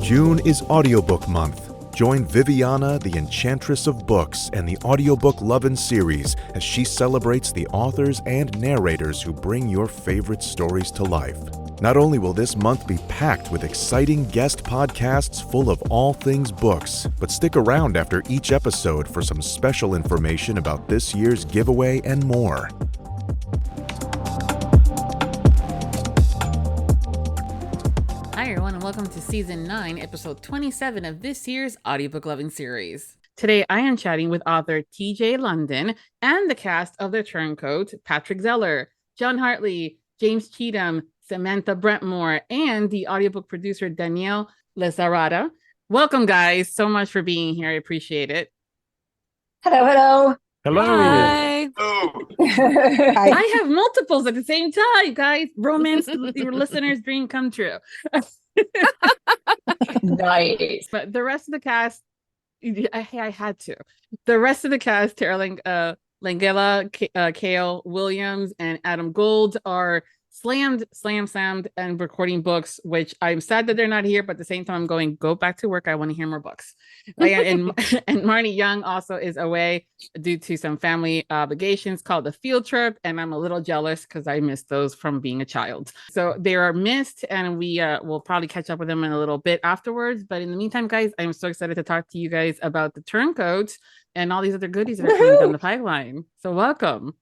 June is Audiobook Month. Join Viviana, the Enchantress of Books, and the Audiobook Lovin Series as she celebrates the authors and narrators who bring your favorite stories to life. Not only will this month be packed with exciting guest podcasts full of all things books, but stick around after each episode for some special information about this year's giveaway and more. Hi everyone, and welcome to Season 9, Episode 27 of this year's Audiobook Lovin Series. Today I am chatting with author TJ London and the cast of The Turncoat, Patrick Zeller, John Hartley, James Cheatham, Samantha Brentmore, and the audiobook producer Danielle Lezarada. Welcome guys, so much for being here. I appreciate it. Hello. Hello. Hi. Oh. I have multiples at the same time, guys. Romance, your listeners' dream come true. Nice. But the rest of the cast, I had to. The rest of the cast, Tara Langella, Kale Williams, and Adam Gold are slammed and recording books, which I'm sad that they're not here, but at the same time I'm going, go back to work. I want to hear more books. And Marnie Young also is away due to some family obligations called the field trip, and I'm a little jealous because I missed those from being a child. So they are missed, and we will probably catch up with them in a little bit afterwards. But in the meantime, guys, I'm so excited to talk to you guys about the Turncoat and all these other goodies that are coming down the pipeline. So welcome.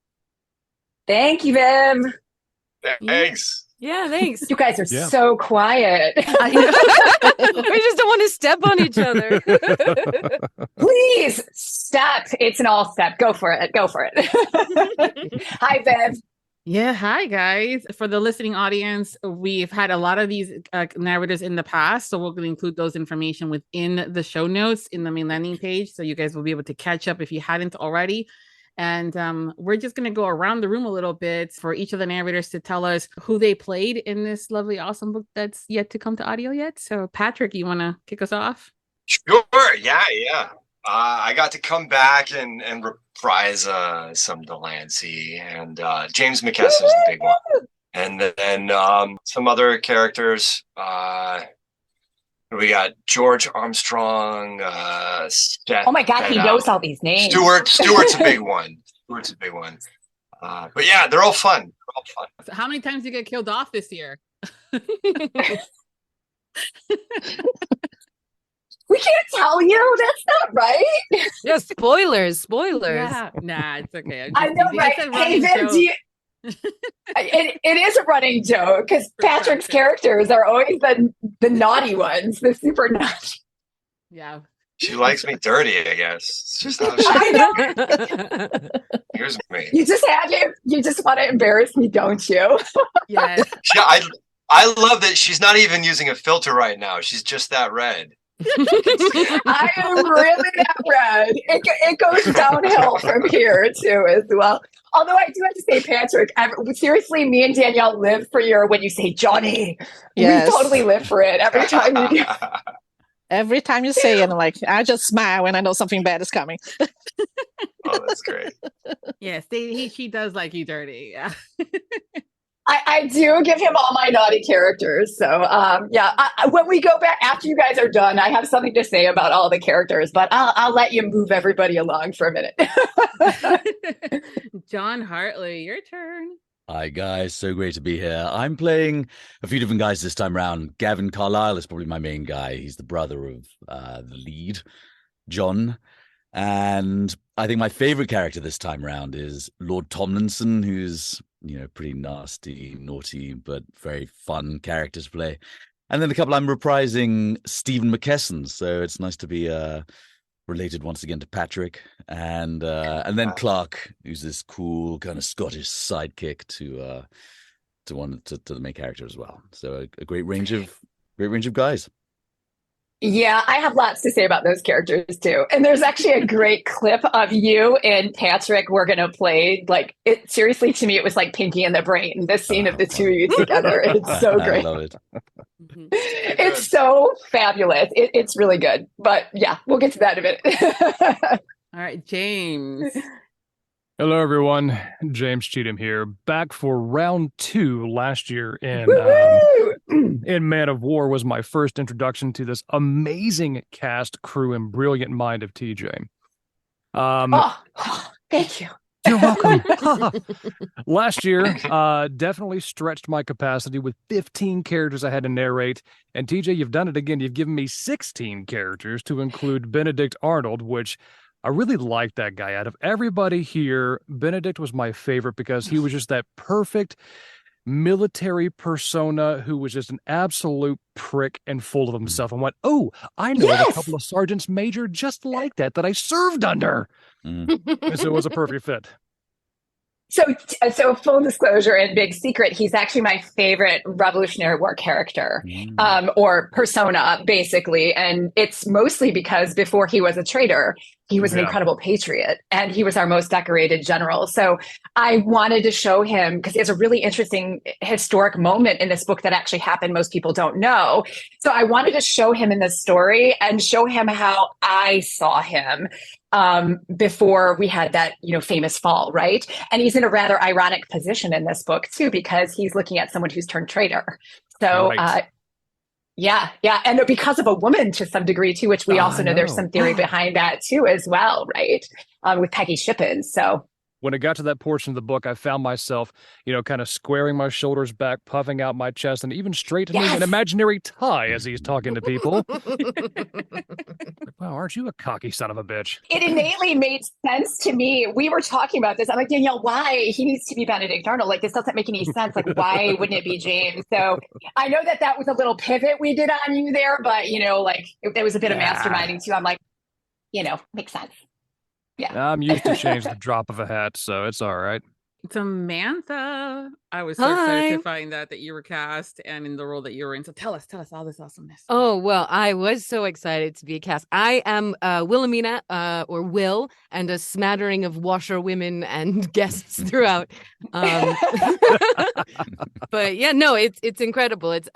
Thank you, Viv. Thanks. Yeah, thanks. You guys are so quiet. We just don't want to step on each other. Please step. It's an all step. Go for it. Hi, Viv. Yeah, hi guys. For the listening audience, we've had a lot of these narrators in the past, so we're going to include those information within the show notes in the main landing page, so you guys will be able to catch up if you hadn't already. And we're just going to go around the room a little bit for each of the narrators to tell us who they played in this lovely, awesome book that's yet to come to audio yet. So, Patrick, you want to kick us off? Sure. Yeah. I got to come back and reprise some Delancey, and James McKesson is the big one. And then some other characters. We got George Armstrong. Seth, Oh my God, he knows all these names. Stewart's a big one. But yeah, they're all fun. So how many times did you get killed off this year? We can't tell you. That's not right. Yeah, spoilers. Yeah, nah, it's okay. I know, right? Hey, Viv, it is a running joke because Patrick's characters are always the naughty ones, the super naughty. Yeah. She likes me dirty, I guess. It's just how I know. Here's me. You just want to embarrass me, don't you? Yeah. Yeah, I love that she's not even using a filter right now. She's just that red. I am really that red. It goes downhill from here too as well. Although I do have to say, Patrick, seriously, me and Danielle live for when you say Johnny. Yes. We totally live for it every time you do. Every time you say it, I'm like, I just smile when I know something bad is coming. Oh, that's great. Yes, she does like you dirty. Yeah. I do give him all my naughty characters. So, when we go back, after you guys are done, I have something to say about all the characters, but I'll let you move everybody along for a minute. John Hartley, your turn. Hi, guys. So great to be here. I'm playing a few different guys this time around. Gavin Carlyle is probably my main guy. He's the brother of the lead, John. And I think my favorite character this time around is Lord Tomlinson, who's pretty nasty, naughty, but very fun character to play. And then a couple I'm reprising Stephen McKesson, so it's nice to be related once again to Patrick, and then Clark, who's this cool kind of Scottish sidekick to the main character as well. So a great range of guys. Yeah, I have lots to say about those characters too. And there's actually a great clip of you and Patrick we're going to play. Like, it seriously, to me, it was like Pinky and the Brain, the scene of the two of you together. It's so great. I love it. It's so fabulous. It's really good. But yeah, we'll get to that in a minute. All right, James. Hello, everyone. James Cheatham here, back for round 2 last year in in Man of War was my first introduction to this amazing cast, crew, and brilliant mind of TJ. Thank you. You're welcome. Last year, definitely stretched my capacity with 15 characters I had to narrate. And TJ, you've done it again. You've given me 16 characters to include Benedict Arnold, which I really liked that guy. Out of everybody here, Benedict was my favorite because he was just that perfect military persona who was just an absolute prick and full of himself and went, oh, I know of a couple of sergeants major just like that I served under. So it was a perfect fit. So full disclosure and big secret, he's actually my favorite Revolutionary War character, or persona, basically. And it's mostly because before he was a traitor, he was an incredible patriot, and he was our most decorated general. So I wanted to show him, because he has a really interesting historic moment in this book that actually happened most people don't know. So I wanted to show him in this story and show him how I saw him before we had that, famous fall, right? And he's in a rather ironic position in this book too, because he's looking at someone who's turned traitor. So, yeah. And because of a woman to some degree too, which we also know there's some theory behind that too as well, right? With Peggy Shippen. So when it got to that portion of the book, I found myself, kind of squaring my shoulders back, puffing out my chest, and even straightening an imaginary tie as he's talking to people. Wow, aren't you a cocky son of a bitch? It innately made sense to me. We were talking about this. I'm like, Danielle, why? He needs to be Benedict Arnold. Like, this doesn't make any sense. Like, why wouldn't it be James? So I know that was a little pivot we did on you there, but, there was a bit of masterminding too. I'm like, makes sense. Yeah. I'm used to change the drop of a hat, so it's all right. Samantha, I was so excited to find that you were cast and in the role that you were in. So tell us all this awesomeness. Oh, well, I was so excited to be cast. I am Wilhelmina, or Will, and a smattering of washerwomen and guests throughout. But yeah, no, it's incredible. It's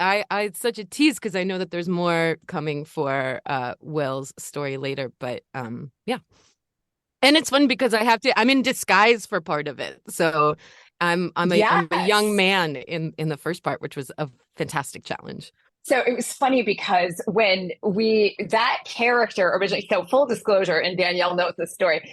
such a tease because I know that there's more coming for Will's story later. But yeah. And it's fun because I'm in disguise for part of it. So I'm a young man in the first part, which was a fantastic challenge. So it was funny because when that character originally, so full disclosure, and Danielle knows this story,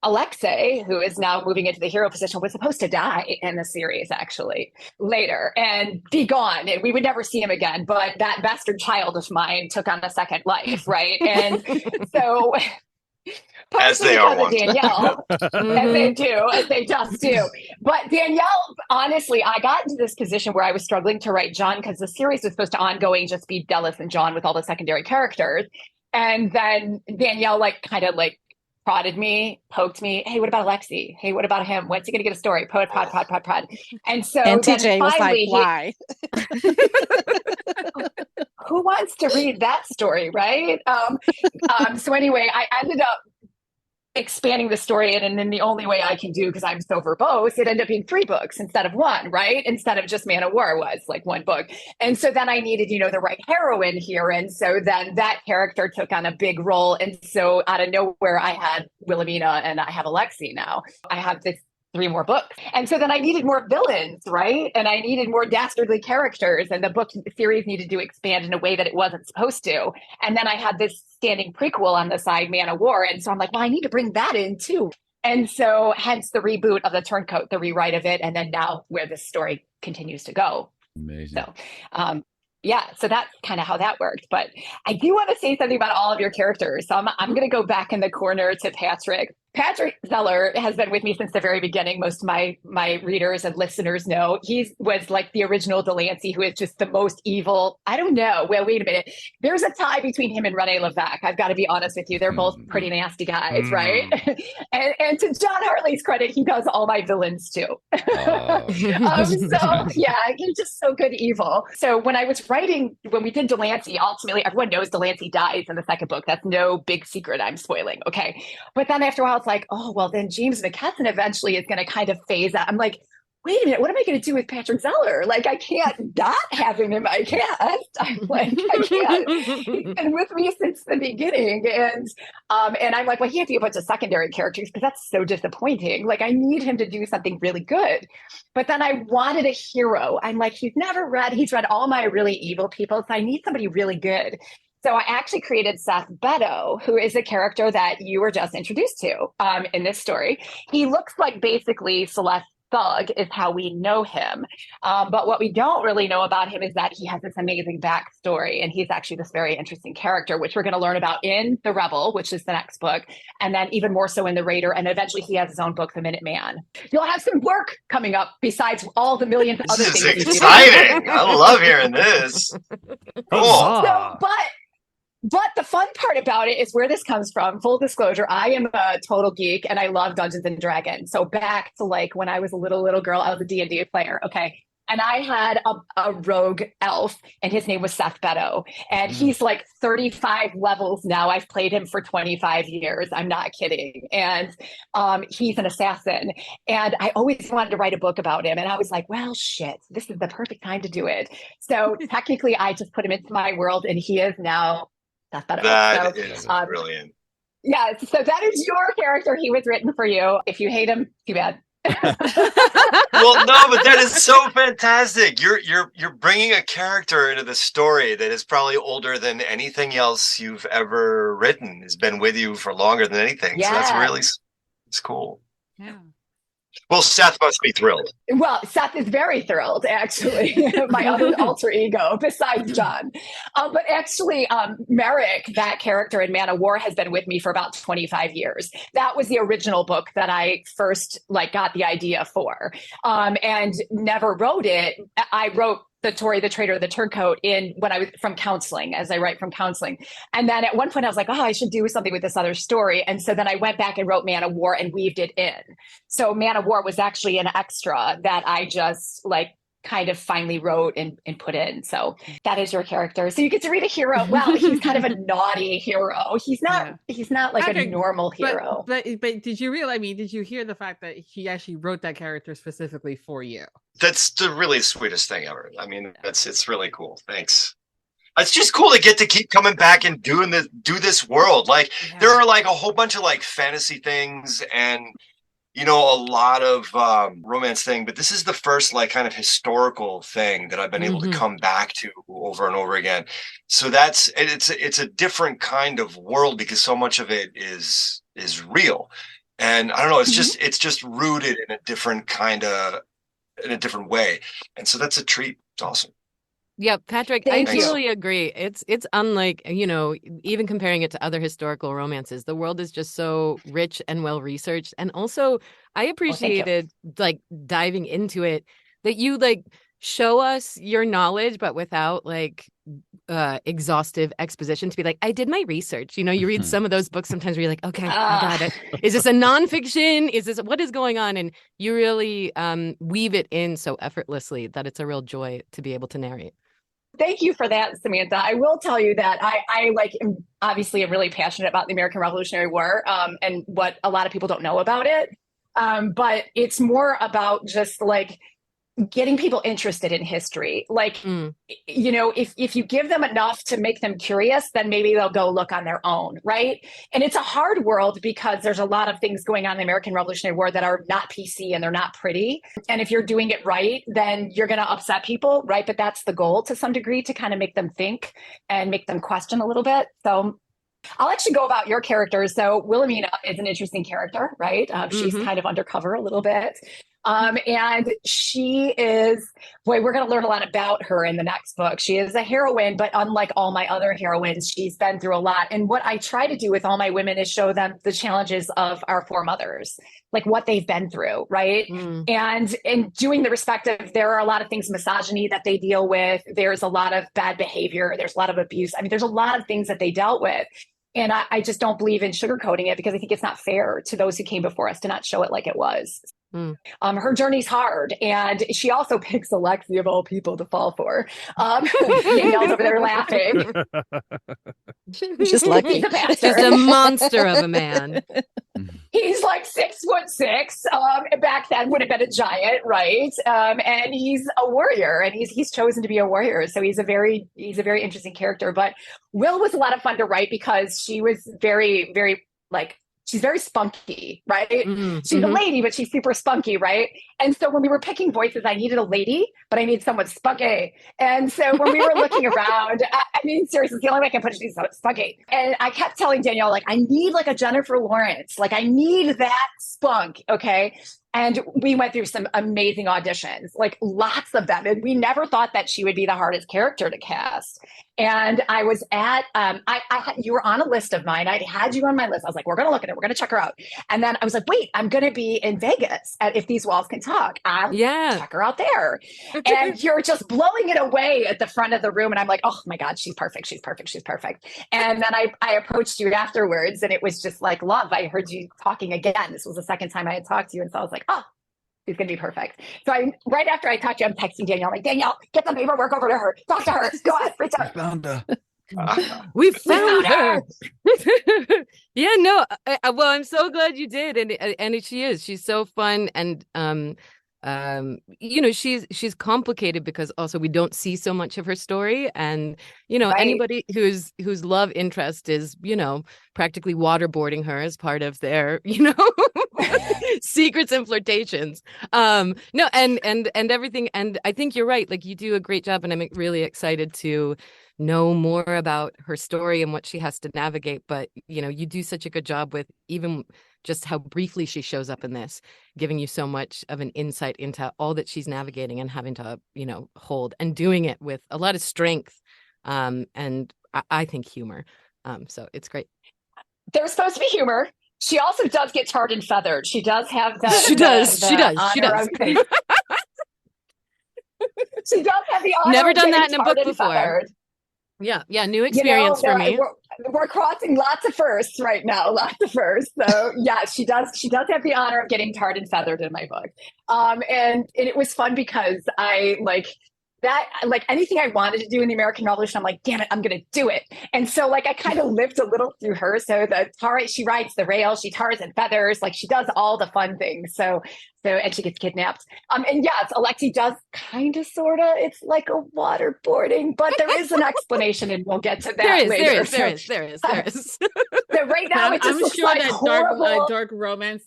Alexei, who is now moving into the hero position, was supposed to die in the series actually later and be gone. And we would never see him again. But that bastard child of mine took on a second life, right? And so... As they are one. Danielle, as they just do. But Danielle, honestly, I got into this position where I was struggling to write John because the series was supposed to ongoing just be Dallas and John with all the secondary characters. And then Danielle kind of prodded me, poked me. Hey, what about Alexi? Hey, what about him? When's he going to get a story? Prod. And so TJ was like, why? Who wants to read that story, right? So anyway, I ended up expanding the story, and then the only way I can do, because I'm so verbose, it ended up being 3 books instead of 1, right? Instead of just Man of War was 1 book. And so then I needed, the right heroine here. And so then that character took on a big role. And so out of nowhere, I had Wilhelmina and I have Alexi now. I have this 3 more books. And so then I needed more villains, right? And I needed more dastardly characters, and the series needed to expand in a way that it wasn't supposed to. And then I had this standing prequel on the side, Man of War. And so I'm like, well, I need to bring that in too. And so hence the reboot of the Turncoat, the rewrite of it. And then now where this story continues to go. Amazing. So, so that's kind of how that worked. But I do want to say something about all of your characters. So I'm going to go back in the corner to Patrick. Patrick Zeller has been with me since the very beginning. Most of my readers and listeners know he was the original Delancey, who is just the most evil. I don't know. Well, wait a minute. There's a tie between him and Rene Levesque. I've got to be honest with you. They're both pretty nasty guys, right? and to John Hartley's credit, he does all my villains too. So yeah, he's just so good evil. So when I was writing, when we did Delancey, ultimately everyone knows Delancey dies in the second book. That's no big secret I'm spoiling. Okay. But then after a while, it's like, oh, well, then James McKesson eventually is going to kind of phase out. I'm like, wait a minute, what am I going to do with Patrick Zeller? Like, I can't not have him in my cast. I'm like, I can't. He's been with me since the beginning. And I'm like, well, he has to be a bunch of secondary characters because that's so disappointing. Like, I need him to do something really good. But then I wanted a hero. I'm like, he's read all my really evil people. So I need somebody really good. So I actually created Seth Beto, who is a character that you were just introduced to in this story. He looks like basically Celeste Thug is how we know him. But what we don't really know about him is that he has this amazing backstory. And he's actually this very interesting character, which we're going to learn about in The Rebel, which is the next book. And then even more so in The Raider. And eventually he has his own book, The Minute Man. You'll have some work coming up besides all the millions of other things. This is exciting. I love hearing this. Cool. But the fun part about it is where this comes from. Full disclosure, I am a total geek and I love Dungeons and Dragons. So back to like when I was a little girl, I was a D&D player. Okay. And I had a rogue elf and his name was Seth Beto. And he's like 35 levels now. I've played him for 25 years. I'm not kidding. And he's an assassin. And I always wanted to write a book about him. And I was like, well, shit, this is the perfect time to do it. So technically I just put him into my world and he is now That is brilliant. Yeah, so that is your character. He was written for you. If you hate him, too bad. Well, no, but that is so fantastic. You're bringing a character into the story that is probably older than anything else you've ever written. Has been with you for longer than anything. Yeah. So it's cool. Yeah. Well, Seth must be thrilled. Well, Seth is very thrilled, actually. My other alter ego, besides John. But actually, Merrick, that character in Man of War, has been with me for about 25 years. That was the original book that I first got the idea for, and never wrote it. I wrote the Tory, the Traitor, the Turncoat when I was from counseling, as I write from counseling. And then at one point I was like, I should do something with this other story. And so then I went back and wrote Man of War and weaved it in. So Man of War was actually an extra that I just kind of finally wrote and put in. So that is your character. So you get to read a hero. Well, he's kind of a naughty hero. He's not like a normal hero. But did you realize, did you hear the fact that he actually wrote that character specifically for you? That's the really sweetest thing ever. It's really cool. Thanks. It's just cool to get to keep coming back and do this world. There are a whole bunch of fantasy things and a lot of romance thing, but this is the first kind of historical thing that I've been able to come back to over and over again. So it's a different kind of world because so much of it is real. And I don't know, it's just rooted in a different way. And so that's a treat. It's awesome. Yeah, Patrick, I totally agree. It's unlike, even comparing it to other historical romances, the world is just so rich and well researched. And also I appreciated diving into it, that you show us your knowledge, but without exhaustive exposition, to be I did my research. You read some of those books sometimes where you're like, okay, I got it. Is this a nonfiction? What is going on? And you really weave it in so effortlessly that it's a real joy to be able to narrate. Thank you for that, Samantha. I will tell you that I am obviously really passionate about the American Revolutionary War and what a lot of people don't know about it. But it's more about just getting people interested in history. If you give them enough to make them curious, then maybe they'll go look on their own, right? And it's a hard world because there's a lot of things going on in the American Revolutionary War that are not PC and they're not pretty. And if you're doing it right, then you're going to upset people, right? But that's the goal to some degree, to kind of make them think and make them question a little bit. So I'll actually go about your characters. So Wilhelmina is an interesting character, right? She's kind of undercover a little bit. And she is, we're going to learn a lot about her in the next book. She is a heroine, but unlike all my other heroines, she's been through a lot. And what I try to do with all my women is show them the challenges of our foremothers, what they've been through, right? And in doing the respective, there are a lot of things, misogyny that they deal with. There's a lot of bad behavior. There's a lot of abuse. There's a lot of things that they dealt with. And I just don't believe in sugarcoating it because I think it's not fair to those who came before us to not show it like it was. Her journey's hard, and she also picks Alexi of all people to fall for. Danielle's over there laughing. She's lucky. She's a monster of a man. He's like 6'6". Back then would have been a giant, right? And he's a warrior, and he's chosen to be a warrior. So he's a very interesting character. But Will was a lot of fun to write because she was very, very like, she's very spunky, right? She's a lady, but she's super spunky, right? And so when we were picking voices, I needed a lady, but I need someone spunky. And so when we were looking around, I mean, seriously, the only way I can put it is spunky. And I kept telling Danielle, like, I need like a Jennifer Lawrence. Like, I need that spunk, okay? And we went through some amazing auditions, like lots of them. And we never thought that she would be the hardest character to cast. And I was at, you were on a list of mine. I had you on my list. I was like, we're going to look at it. We're going to check her out. And then I was like, wait, I'm going to be in Vegas at If These Walls Can Talk. I'll check her out there. And you're just blowing it away at the front of the room. And I'm like, oh my God, she's perfect. She's perfect. She's perfect. And then I approached you afterwards, and it was just like love. I heard you talking again. This was the second time I had talked to you. And so I was like, oh, she's going to be perfect. So right after I talked to you, I'm texting Danielle, like, Danielle, get the paperwork over to her. Talk to her. Go ahead. Reach out. Found her. We found her. Yeah, no. Well, I'm so glad you did, and she's so fun, and she's complicated because also we don't see so much of her story, and anybody whose love interest is practically waterboarding her as part of their secrets and flirtations. No, and everything, and I think you're right. Like, you do a great job, and I'm really excited to know more about her story and what she has to navigate. But you do such a good job with even just how briefly she shows up in this, giving you so much of an insight into all that she's navigating and having to hold, and doing it with a lot of strength, and I think humor. So it's great. There's supposed to be humor. She also does get tarred and feathered. She does have that. She does. She does. She does have the honor. Never of done getting that in a book tarred and before. feathered. Yeah, new experience for me. We're crossing lots of firsts right now, lots of firsts. So yeah, she does have the honor of getting tarred and feathered in my book. And it was fun because I anything I wanted to do in the American Revolution, I'm like, damn it, I'm going to do it. And so I kind of lived a little through her. So she rides the rail, she tars and feathers, she does all the fun things. So and she gets kidnapped. And yes, Alexi does kind of, sort of, it's like a waterboarding, but there is an explanation, and we'll get to that later. There is. So right now, it just I'm looks sure like that horrible. dark romance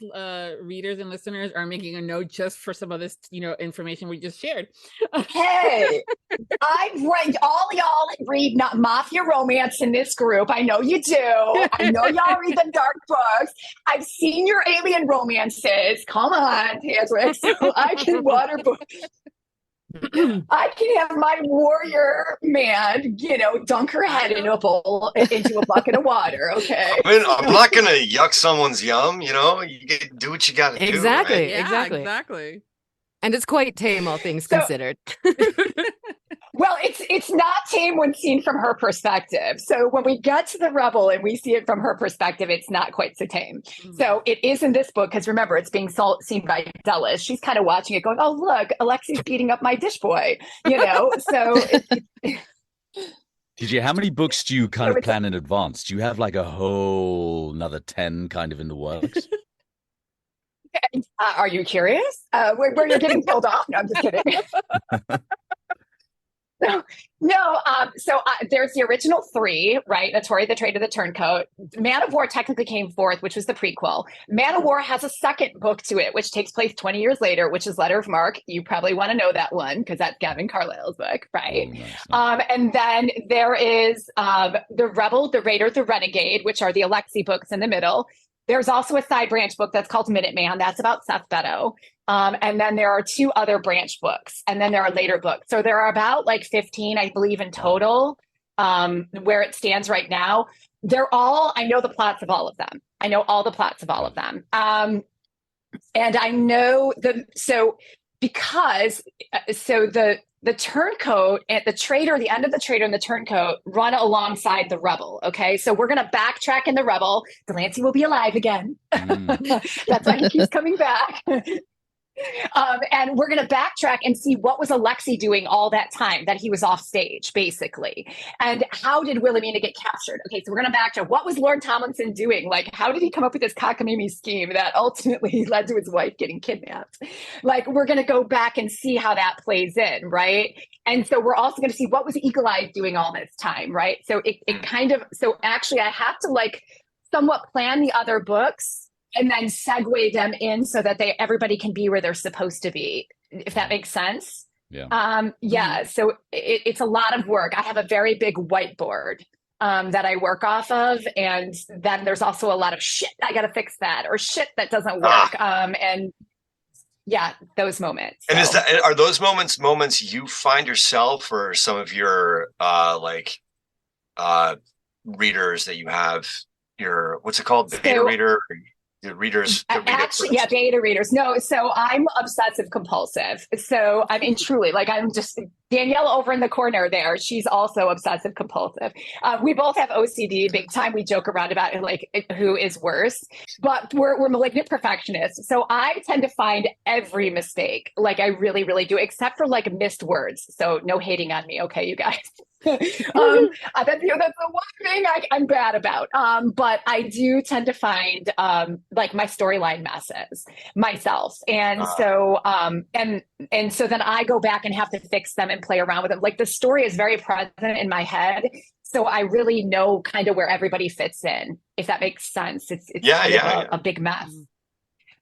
readers and listeners are making a note just for some of this, information we just shared. Hey, all y'all read not mafia romance in this group. I know you do. I know y'all read the dark books. I've seen your alien romances. Come on, Patrick. So I can I can have my warrior man, dunk her head into a bucket of water. Okay. I'm not gonna yuck someone's yum. You do what you gotta do. Exactly. Right? Exactly. And it's quite tame, all things considered. Well, it's not tame when seen from her perspective. So when we get to the rebel and we see it from her perspective, it's not quite so tame. Mm-hmm. So it is in this book, because remember, it's being seen by Dallas. She's kind of watching it going, oh, look, Alexi's beating up my dish boy, so. TJ, how many books do you kind of plan in advance? Do you have a whole another 10 kind of in the works? Are you curious? Where you're getting killed off? No, I'm just kidding. No. So there's the original 3, right? Tori, the Trade of the Turncoat. Man of War technically came fourth, which was the prequel. Man of War has a second book to it, which takes place 20 years later, which is Letter of Marque. You probably want to know that one because that's Gavin Carlisle's book, right? Oh, nice. And then there is the Rebel, the Raider, the Renegade, which are the Alexi books in the middle. There's also a side branch book that's called Minuteman. That's about Seth Beddoe. And then there are 2 other branch books, and then there are later books. So there are about 15, I believe, in total, where it stands right now. I know the plots of all of them. I know all the plots of all of them. And I know the Turncoat and the Trader, the end of the Trader and the Turncoat run alongside the Rebel. Okay. So we're going to backtrack in the Rebel. Delancey will be alive again. That's why he keeps coming back. And we're going to backtrack and see what was Alexei doing all that time that he was off stage, basically. And how did Wilhelmina get captured? Okay, so we're going to backtrack. What was Lord Tomlinson doing? Like, how did he come up with this cockamamie scheme that ultimately led to his wife getting kidnapped? Like, we're going to go back and see how that plays in, right? And so we're also going to see what was Eagle Eye doing all this time, right? So it kind of, so actually I have to like somewhat plan the other books and then segue them in so that everybody can be where they're supposed to be, if that makes sense. Yeah. So it's a lot of work. I have a very big whiteboard that I work off of. And then there's also a lot of shit, I got to fix that, or shit that doesn't work. And yeah, those moments. And so. are those moments you find yourself, or some of your readers that you have, your, what's it called? The beta reader? The readers actually, yeah, beta readers. No, so I'm obsessive compulsive. So I mean, truly, like I'm just Danielle over in the corner there. She's also obsessive compulsive. We both have OCD, big time. We joke around about it, like who is worse, but we're malignant perfectionists. So I tend to find every mistake. Like I really, really do, except for like missed words. So no hating on me, okay, you guys. That's the one thing I'm bad about. But I do tend to find like my storyline messes myself, and so and so then I go back and have to fix them and play around with them. Like the story is very present in my head, so I really know kind of where everybody fits in, if that makes sense. It's a big mess.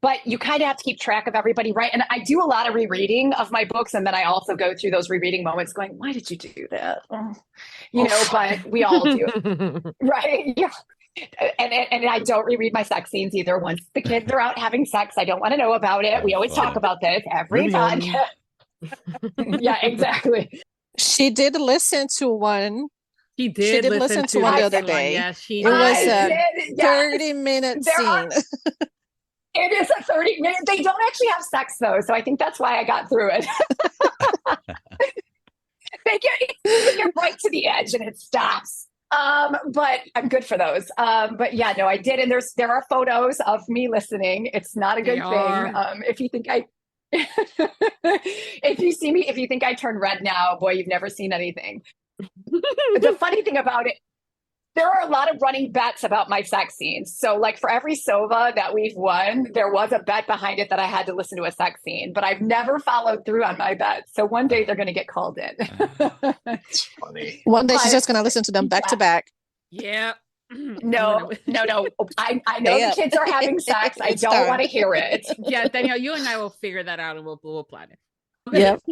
But you kind of have to keep track of everybody, right? And I do a lot of rereading of my books, and then I also go through those rereading moments going, why did you do that? But we all do. Right? Yeah. And I don't reread my sex scenes either. Once the kids are out having sex, I don't want to know about it. We always talk about this every time. Yeah, exactly. She did listen to one. She did listen to one the other day. Yes, she did. It was a 30-minute scene. It is a 30-minute. They don't actually have sex though, so I think that's why I got through it. They get right to the edge and it stops. But I'm good for those. But yeah, no, I did, and there are photos of me listening. It's not a good thing. If you think if you think I turn red now, boy, you've never seen anything. The funny thing about it, there are a lot of running bets about my sex scenes. So like for every Sova that we've won, there was a bet behind it that I had to listen to a sex scene, but I've never followed through on my bets. So one day they're going to get called in. It's funny. One day she's just going to listen to them back to back. Yeah. No. I know the kids are having sex. I don't want to hear it. Yeah, Danielle, you and I will figure that out, and we'll plan it. Yep.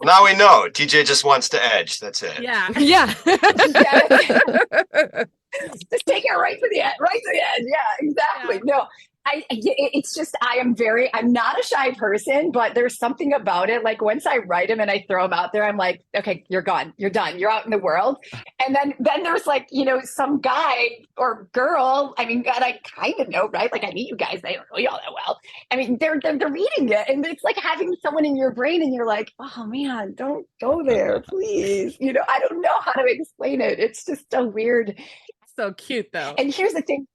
Now we know. TJ just wants to edge. That's it. Yeah. Just take it right to the end. Right to the end. Yeah, exactly. Yeah. No, it's just, I'm not a shy person, but there's something about it. Like once I write them and I throw them out there, I'm like, okay, you're gone. You're done. You're out in the world. And then there's like, some guy or girl. I mean, God, I kind of know, right? Like I meet you guys. I don't know you all that well. I mean, they're reading it, and it's like having someone in your brain, and you're like, oh man, don't go there, please. I don't know how to explain it. It's just a weird. So cute though. And here's the thing.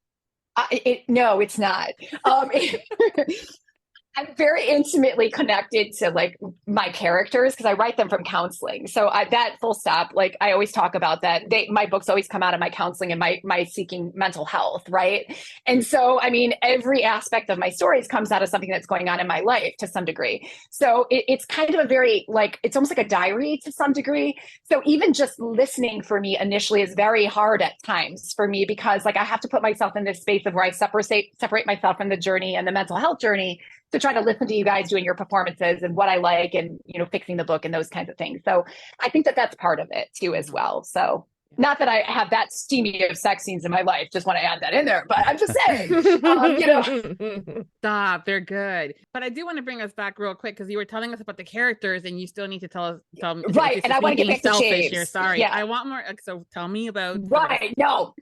No, it's not. I'm very intimately connected to like my characters because I write them from counseling. So that full stop, like I always talk about that. My books always come out of my counseling and my seeking mental health, right? And so, I mean, every aspect of my stories comes out of something that's going on in my life to some degree. So it's kind of a very like, it's almost like a diary to some degree. So even just listening for me initially is very hard at times for me because like I have to put myself in this space of where I separate myself from the journey and the mental health journey to try to listen to you guys doing your performances and what I like and, fixing the book and those kinds of things. So I think that that's part of it too, as well. So not that I have that steamy of sex scenes in my life, just want to add that in there, but I'm just saying, Stop, they're good. But I do want to bring us back real quick because you were telling us about the characters and you still need to tell me. Right, and I want to get back to James. Here. Sorry, yeah. I want more. So tell me about. Right, no.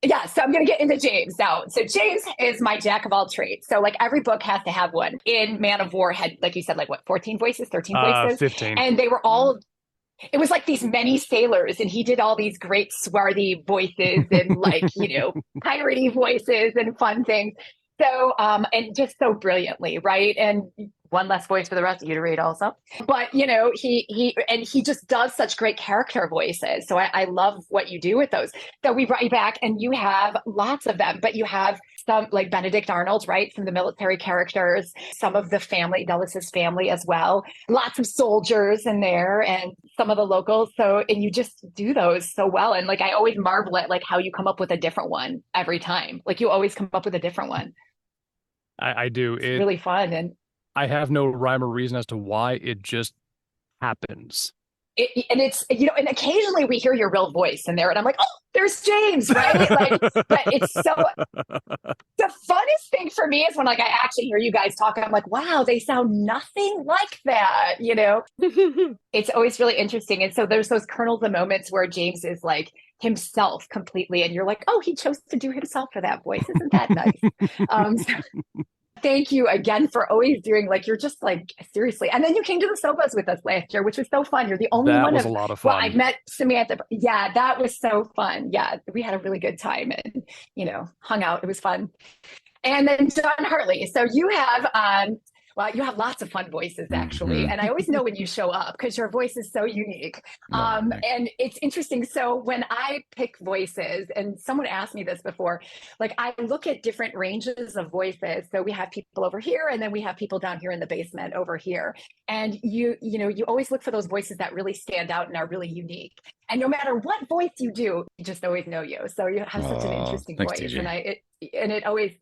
Yeah, so I'm going to get into James now. So James is my jack of all trades. So like every book has to have one. In Man of War had, like you said, like what, 14 voices, 13 voices? 15. And they were all, it was like these many sailors and he did all these great swarthy voices and like, piratey voices and fun things. So, and just so brilliantly, right? And one less voice for the rest of you to read also. But, you know, he just does such great character voices. So I love what you do with those. So we brought you back and you have lots of them, but you have some like Benedict Arnold, right? From the military characters, some of the family, Dullis's family as well. Lots of soldiers in there and some of the locals. So, and you just do those so well. And like, I always marvel at like how you come up with a different one every time. Like you always come up with a different one. I do. It's really fun. And I have no rhyme or reason as to why. It just happens. and it's, you know, and occasionally we hear your real voice in there and I'm like, oh, there's James, right? Like, but it's so, the funnest thing for me is when like I actually hear you guys talk and I'm like, wow, they sound nothing like that, you know? It's always really interesting. And so there's those kernels of moments where James is like himself completely and you're like, oh, he chose to do himself for that voice. Isn't that nice? Thank you again for always doing like, you're just like, seriously. And then you came to the Sobas with us last year, which was so fun. You're the only That one was a lot of fun. Well, I've met Samantha. Yeah, that was so fun. Yeah, we had a really good time and, you know, hung out. It was fun. And then John Hartley. So you have, well, you have lots of fun voices, actually. And I always know when you show up because your voice is so unique. And it's interesting. So when I pick voices, and someone asked me this before, like I look at different ranges of voices. So we have people over here, and then we have people down here in the basement over here. And you know, you always look for those voices that really stand out and are really unique. And no matter what voice you do, you just always know you. So you have such an interesting thanks, voice. TJ. And it always,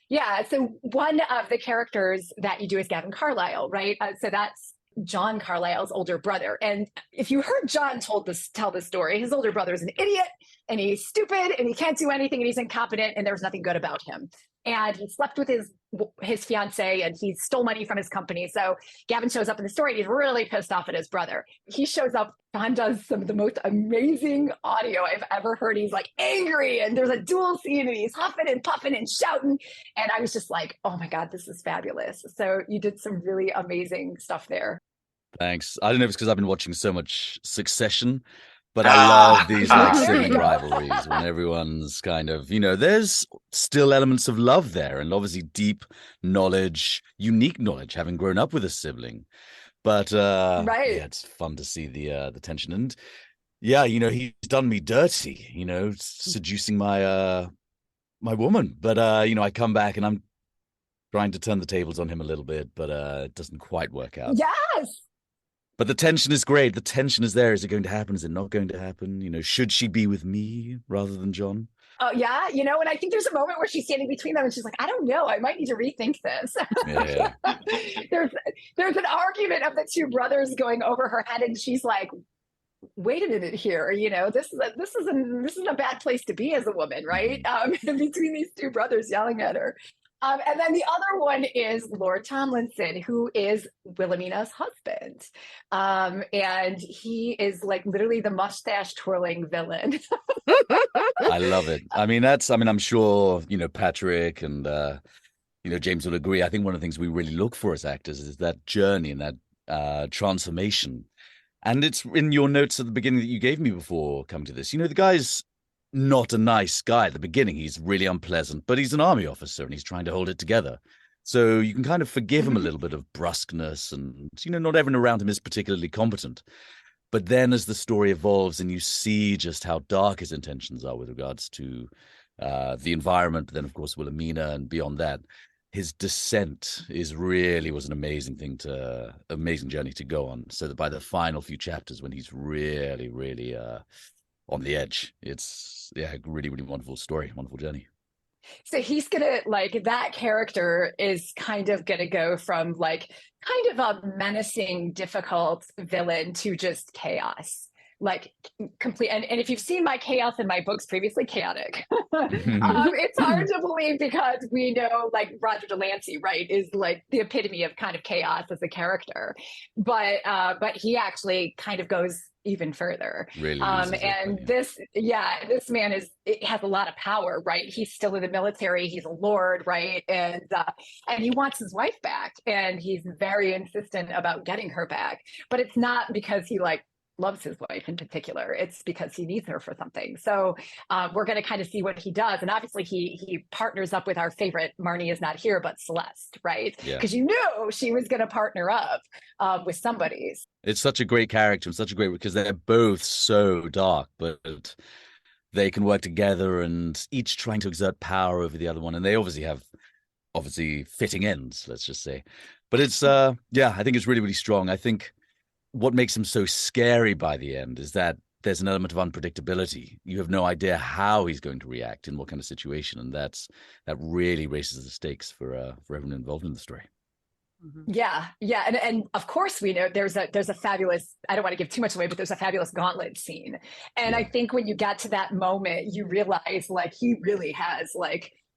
yeah. So one of the characters that you do is Gavin Carlyle, right? So that's John Carlyle's older brother. And if you heard John tell the story, his older brother is an idiot and he's stupid and he can't do anything and he's incompetent and there's nothing good about him. And he slept with his fiance and he stole money from his company. So Gavin shows up in the story and he's really pissed off at his brother. He shows up, John does some of the most amazing audio I've ever heard. He's like angry and there's a duel scene and he's huffing and puffing and shouting. And I was just like, oh my God, this is fabulous. So you did some really amazing stuff there. Thanks. I don't know if it's because I've been watching so much Succession, but I love these like sibling rivalries when everyone's kind of, you know, there's still elements of love there and obviously deep knowledge, unique knowledge, having grown up with a sibling. But yeah, it's fun to see the tension. And yeah, you know, he's done me dirty, you know, seducing my my woman. But you know, I come back and I'm trying to turn the tables on him a little bit, but it doesn't quite work out. Yes. But the tension is great. The tension is there. Is it going to happen? Is it not going to happen? You know, should she be with me rather than John? Oh, yeah. You know, and I think there's a moment where she's standing between them and she's like, I don't know. I might need to rethink this. Yeah. There's an argument of the two brothers going over her head and she's like, wait a minute here. You know, this is a bad place to be as a woman, right? Between these two brothers yelling at her. And then the other one is Lord Tomlinson, who is Wilhelmina's husband. And he is like literally the mustache twirling villain. I love it. I mean, I'm sure, you know, Patrick and, you know, James will agree. I think one of the things we really look for as actors is that journey and that transformation. And it's in your notes at the beginning that you gave me before coming to this. You know, the guy's not a nice guy at the beginning. He's really unpleasant, but he's an army officer and he's trying to hold it together. So you can kind of forgive him a little bit of brusqueness and, you know, not everyone around him is particularly competent. But then as the story evolves and you see just how dark his intentions are with regards to the environment, but then of course Wilhelmina and beyond that, his descent was an amazing journey to go on. So that by the final few chapters when he's really, really on the edge, it's a really, really wonderful story, wonderful journey. So he's gonna like that character is kind of gonna go from like kind of a menacing, difficult villain to just chaos. Like complete and if you've seen my chaos in my books previously, chaotic. It's hard to believe because we know like Roger Delancey, right, is like the epitome of kind of chaos as a character. But he actually kind of goes even further. Really this man has a lot of power, right? He's still in the military, he's a lord, right? And he wants his wife back and he's very insistent about getting her back. But it's not because he like loves his wife in particular. It's because he needs her for something. So we're going to kind of see what he does. And obviously he partners up with our favorite, Marnie is not here, but Celeste, right? Yeah. Because you knew she was going to partner up with somebody. It's such a great character and such a great, because they're both so dark, but they can work together and each trying to exert power over the other one. And they obviously have fitting ends, let's just say. But it's, I think it's really, really strong. I think what makes him so scary by the end is that there's an element of unpredictability. You have no idea how he's going to react in what kind of situation. And that really raises the stakes for everyone involved in the story. Yeah. And of course we know there's a fabulous, I don't want to give too much away, but there's a fabulous gauntlet scene. And I think when you get to that moment, you realize like he really has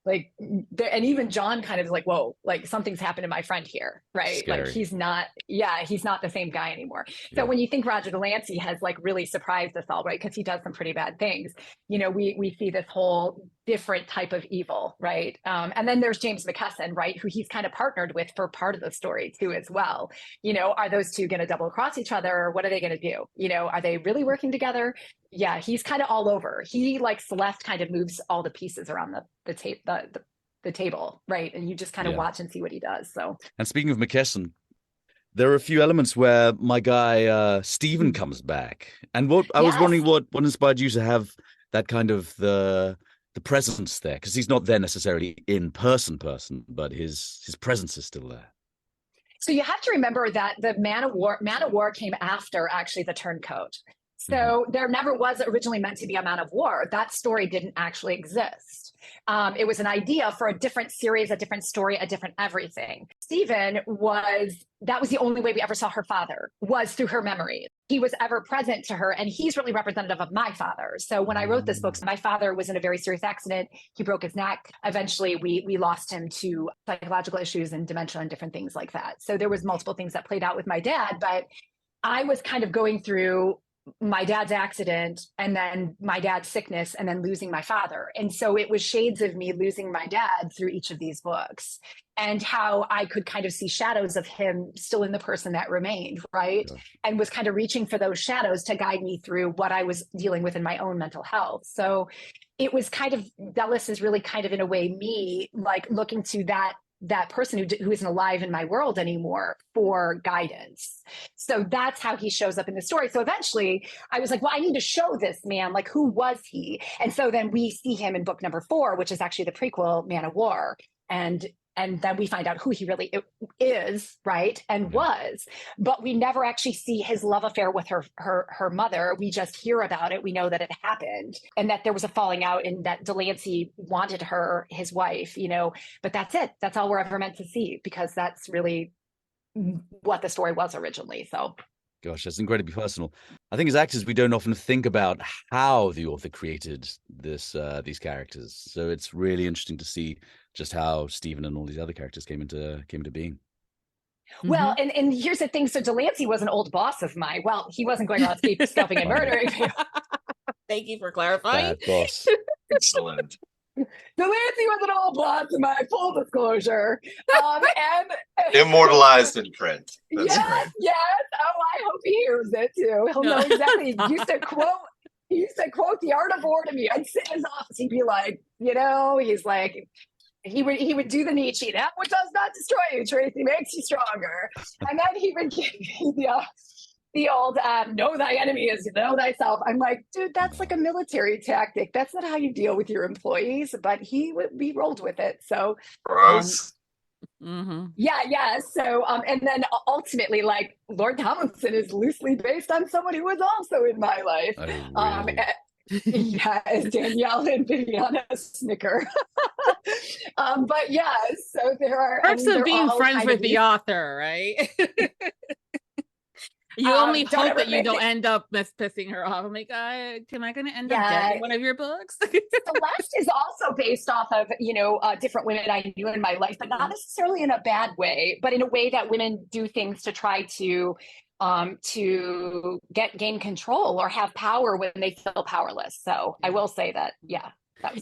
and even John kind of is like, whoa, like something's happened to my friend here, right? Scary. Like he's not the same guy anymore. So when you think Roger Delancey has like really surprised us all, right? Because he does some pretty bad things. You know, we see this whole different type of evil, right? And then there's James McKesson, right? Who he's kind of partnered with for part of the story too, as well. You know, are those two going to double cross each other? What are they going to do? You know, are they really working together? Yeah, he's kind of all over. He, like Celeste, kind of moves all the pieces around the table, right? And you just kind of watch and see what he does. So, and speaking of McKesson, there are a few elements where my guy Stephen comes back, and I was wondering what inspired you to have that kind of the presence there, because he's not there necessarily in person, but his presence is still there. So you have to remember that the Man of War came after actually the Turncoat. So there never was originally meant to be a Man of War. That story didn't actually exist. It was an idea for a different series, a different story, a different everything. Stephen that was the only way we ever saw her father, was through her memory. He was ever present to her, and he's really representative of my father. So when I wrote this book, my father was in a very serious accident. He broke his neck. Eventually, we lost him to psychological issues and dementia and different things like that. So there was multiple things that played out with my dad, but I was kind of going through my dad's accident and then my dad's sickness and then losing my father. And so it was shades of me losing my dad through each of these books, and how I could kind of see shadows of him still in the person that remained, right? Yeah. And was kind of reaching for those shadows to guide me through what I was dealing with in my own mental health. So it was kind of, Dallas is really kind of in a way me like looking to that person who isn't alive in my world anymore for guidance. So that's how he shows up in the story. So eventually I was like, well, I need to show this man, like, who was he? And so then we see him in book number 4, which is actually the prequel, Man of War. And then we find out who he really is, right? And was, but we never actually see his love affair with her mother. We just hear about it. We know that it happened and that there was a falling out and that Delancey wanted her, his wife, you know, but that's it. That's all we're ever meant to see, because that's really what the story was originally. So. Gosh, that's incredibly personal. I think as actors, we don't often think about how the author created these characters. So it's really interesting to see just how Stephen and all these other characters came into being. Well, and here's the thing. So Delancey was an old boss of mine. Well, he wasn't going around scalping and murdering. Thank you for clarifying. Bad boss. Excellent. Delancey was an old boss of mine, full disclosure. And immortalized in print. That's great. Yes. Oh, I hope he hears it too. He'll know exactly. He used to quote The Art of War to me. I'd sit in his office. He'd be like, you know, he's like, he would do the Nietzsche. That which does not destroy you, Tracy, makes you stronger. And then he would give me the old know thy enemy is know thyself. I'm like, dude, that's like a military tactic. That's not how you deal with your employees. But he rolled with it. So gross. Yeah. So and then ultimately, like, Lord Tomlinson is loosely based on someone who was also in my life. Oh, really? As Danielle and Viviana snicker. But yeah, so there are perks of being friends with the author, right? You only hope that you don't end up pissing her off. I'm like, am I going to end up dead in one of your books? Celeste is also based off of, different women I knew in my life, but not necessarily in a bad way, but in a way that women do things to try to gain control or have power when they feel powerless. So I will say that, yeah.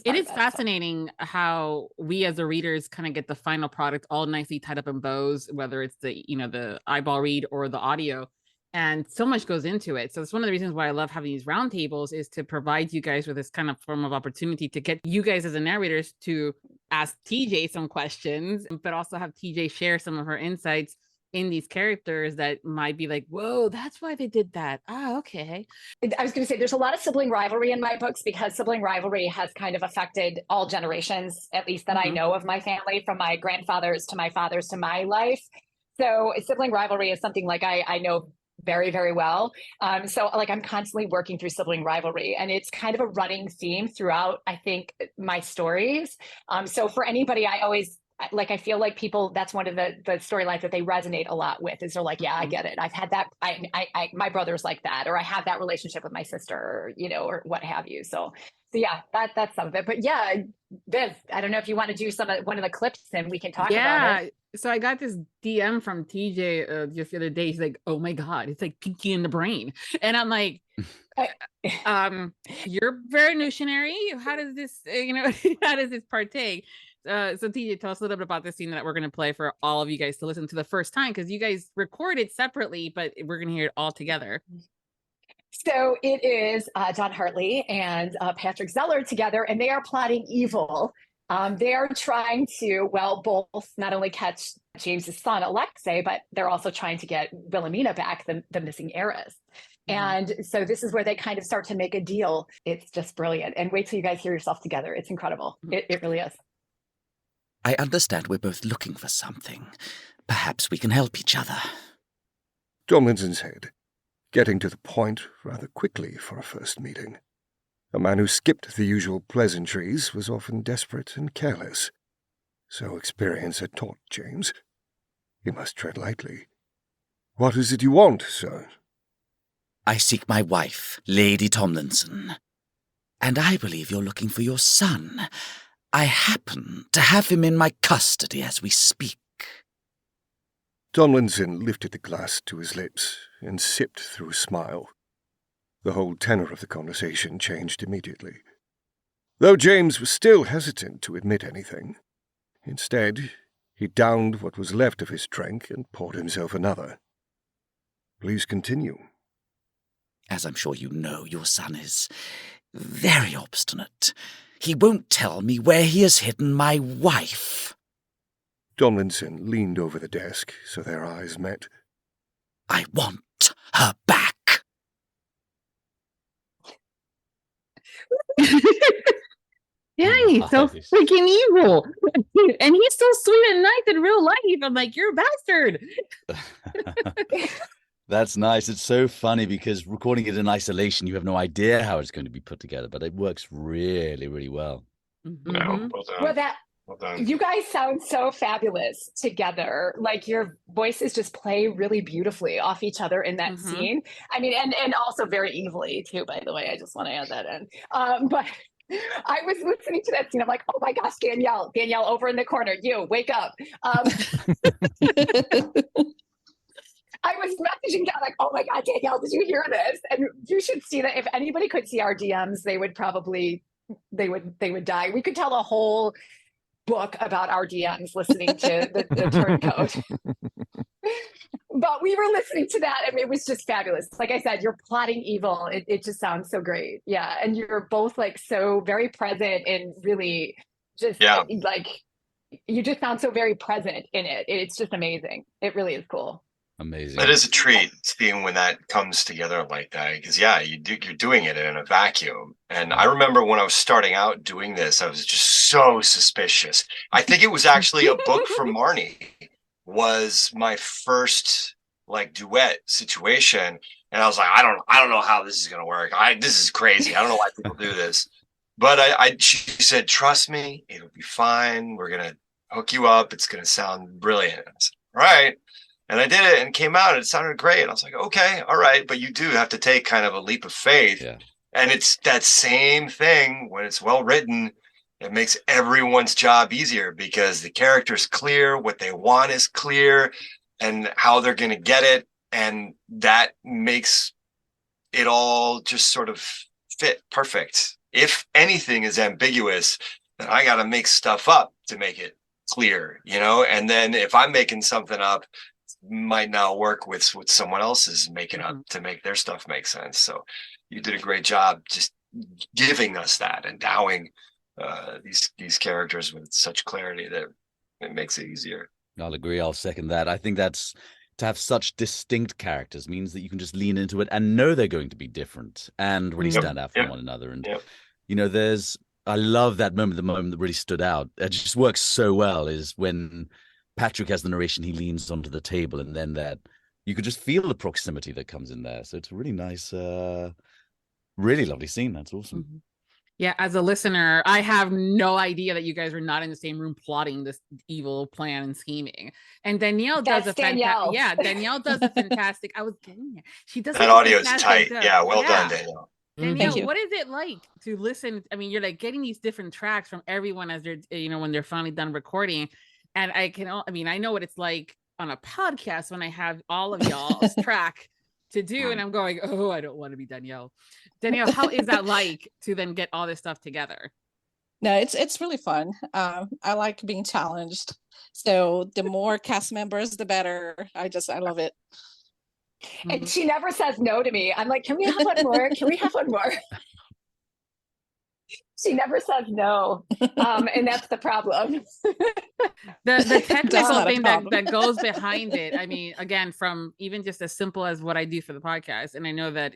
It is fascinating how we as the readers kind of get the final product all nicely tied up in bows, whether it's the eyeball read or the audio. and so much goes into it. So it's one of the reasons why I love having these roundtables, is to provide you guys with this kind of form of opportunity to get you guys as the narrators to ask TJ some questions, but also have TJ share some of her insights in these characters that might be like, whoa, that's why they did that. Ah, okay. I was going to say, there's a lot of sibling rivalry in my books, because sibling rivalry has kind of affected all generations, at least that I know of my family, from my grandfathers to my fathers to my life. So sibling rivalry is something like I know very, very well. So like I'm constantly working through sibling rivalry, and it's kind of a running theme throughout, I think, my stories. So for anybody, I feel like people, that's one of the storylines that they resonate a lot with, is they're like, yeah, I get it. I've had that. My brother's like that, or I have that relationship with my sister, or, or what have you. So yeah, that's some of it. But yeah, Viv, I don't know if you want to do one of the clips and we can talk about it. So I got this DM from TJ just the other day. He's like, oh my God, it's like Pinky in the Brain. And I'm like, you're very notionary. How does this, how does this partake? So TJ, tell us a little bit about this scene that we're going to play for all of you guys to listen to the first time, because you guys record it separately, but we're going to hear it all together. So it is John Hartley and Patrick Zeller together, and they are plotting evil. They are trying to, both not only catch James's son, Alexei, but they're also trying to get Wilhelmina back, the missing heiress. And so this is where they kind of start to make a deal. It's just brilliant. And wait till you guys hear yourself together. It's incredible. It really is. I understand we're both looking for something. Perhaps we can help each other. Tomlinson said, getting to the point rather quickly for a first meeting. A man who skipped the usual pleasantries was often desperate and careless. So experience had taught James. He must tread lightly. What is it you want, sir? I seek my wife, Lady Tomlinson. And I believe you're looking for your son. I happen to have him in my custody as we speak. Tomlinson lifted the glass to his lips and sipped through a smile. The whole tenor of the conversation changed immediately. Though James was still hesitant to admit anything, instead, he downed what was left of his drink and poured himself another. Please continue. As I'm sure you know, your son is very obstinate. He won't tell me where he has hidden my wife. Tomlinson leaned over the desk so their eyes met. I want her back. Yeah, he's so freaking evil. And he's so sweet and nice in real life. I'm like, you're a bastard. That's nice. It's so funny because recording it in isolation, you have no idea how it's going to be put together, but it works really, really well. No, well done. You guys sound so fabulous together. Like your voices just play really beautifully off each other in that scene. I mean, and also very evilly too, by the way. I just want to add that in. But I was listening to that scene. I'm like, oh my gosh, Danielle over in the corner, you wake up. I was messaging down like, oh my God, Danielle, did you hear this? And you should see that. If anybody could see our DMs, they would probably, they would die. We could tell a whole book about our DMs listening to the Turncoat. But we were listening to that and it was just fabulous. Like I said, you're plotting evil. It just sounds so great. Yeah. And you're both like so very present and really just like, you just sound so very present in it. It's just amazing. It really is cool. Amazing. It is a treat seeing when that comes together like that, because you're doing it in a vacuum. And I remember when I was starting out doing this, I was just so suspicious. I think it was actually a book from Marnie was my first like duet situation, and I was like, I don't know how this is gonna work. This is crazy. I don't know why people do this, but she said, trust me, it'll be fine. We're gonna hook you up. It's gonna sound brilliant. I said, all right. And I did it and it came out and it sounded great. And I was like, okay, all right. But you do have to take kind of a leap of faith. Yeah. And it's that same thing when it's well written. It makes everyone's job easier because the character's clear, what they want is clear, and how they're going to get it. And that makes it all just sort of fit perfect. If anything is ambiguous, then I got to make stuff up to make it clear, And then if I'm making something up, might not work with what someone else is making Mm-hmm. up to make their stuff make sense. So you did a great job just giving us that, endowing these characters with such clarity that it makes it easier. I'll agree. I'll second that. I think that's to have such distinct characters means that you can just lean into it and know they're going to be different and really stand out from one another. And, you know, I love that moment. The moment that really stood out, it just works so well, is when Patrick has the narration, he leans onto the table, and then that you could just feel the proximity that comes in there. So it's a really nice, really lovely scene. That's awesome. Mm-hmm. Yeah, as a listener, I have no idea that you guys were not in the same room plotting this evil plan and scheming. And Danielle does Danielle. Danielle does a fantastic. I was getting it. She does that audio is tight. Yeah, well done, Danielle. Danielle, what is it like to listen? I mean, you're like getting these different tracks from everyone as they're, when they're finally done recording. And I know what it's like on a podcast when I have all of y'all's track to do, and I'm going, oh, I don't want to be Danielle. Danielle, how is that like to then get all this stuff together? No, it's really fun. I like being challenged. So the more cast members, the better. I love it. And she never says no to me. I'm like, can we have one more? Can we have one more? She never says no. And that's the problem. The technical thing that goes behind it. I mean, again, from even just as simple as what I do for the podcast. And I know that,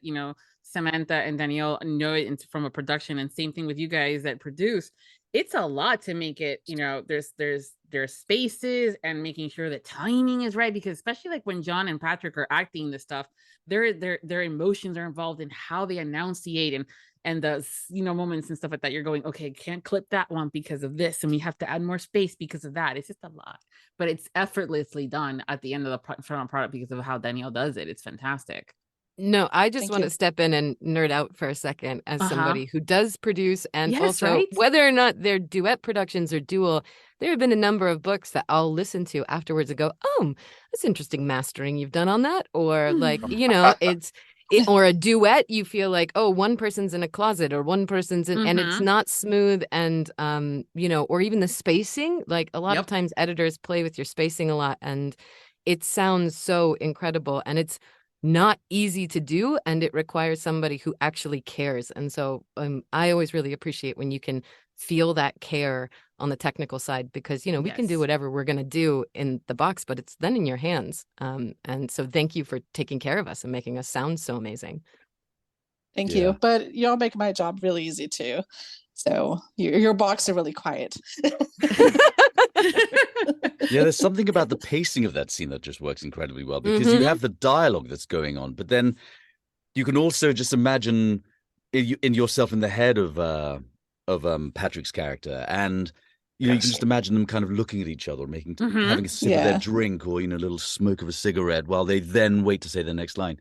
Samantha and Danielle know it from a production, and same thing with you guys that produce. It's a lot to make it, there's spaces and making sure that timing is right, because especially like when John and Patrick are acting this stuff, their emotions are involved in how they enunciate and the moments and stuff like that. You're going, okay, can't clip that one because of this, and we have to add more space because of that. It's just a lot, but it's effortlessly done at the end of the final product because of how Danielle does it. It's fantastic. No, I just want to step in and nerd out for a second as somebody who does produce, and also whether or not they're duet productions or dual, there have been a number of books that I'll listen to afterwards and go, oh, that's interesting mastering you've done on that. Or like, or a duet, you feel like, oh, one person's in a closet or one person's in, and it's not smooth. And, or even the spacing, like a lot of times editors play with your spacing a lot, and it sounds so incredible, and it's not easy to do, and it requires somebody who actually cares. And so I always really appreciate when you can feel that care on the technical side, because we can do whatever we're going to do in the box, but it's then in your hands. And so thank you for taking care of us and making us sound so amazing. Thank you. But y'all make my job really easy too. So your box are really quiet. Yeah, there's something about the pacing of that scene that just works incredibly well, because you have the dialogue that's going on, but then you can also just imagine in yourself in the head of Patrick's character, and you can just imagine them kind of looking at each other, having a sip of their drink, or a little smoke of a cigarette while they then wait to say the next line.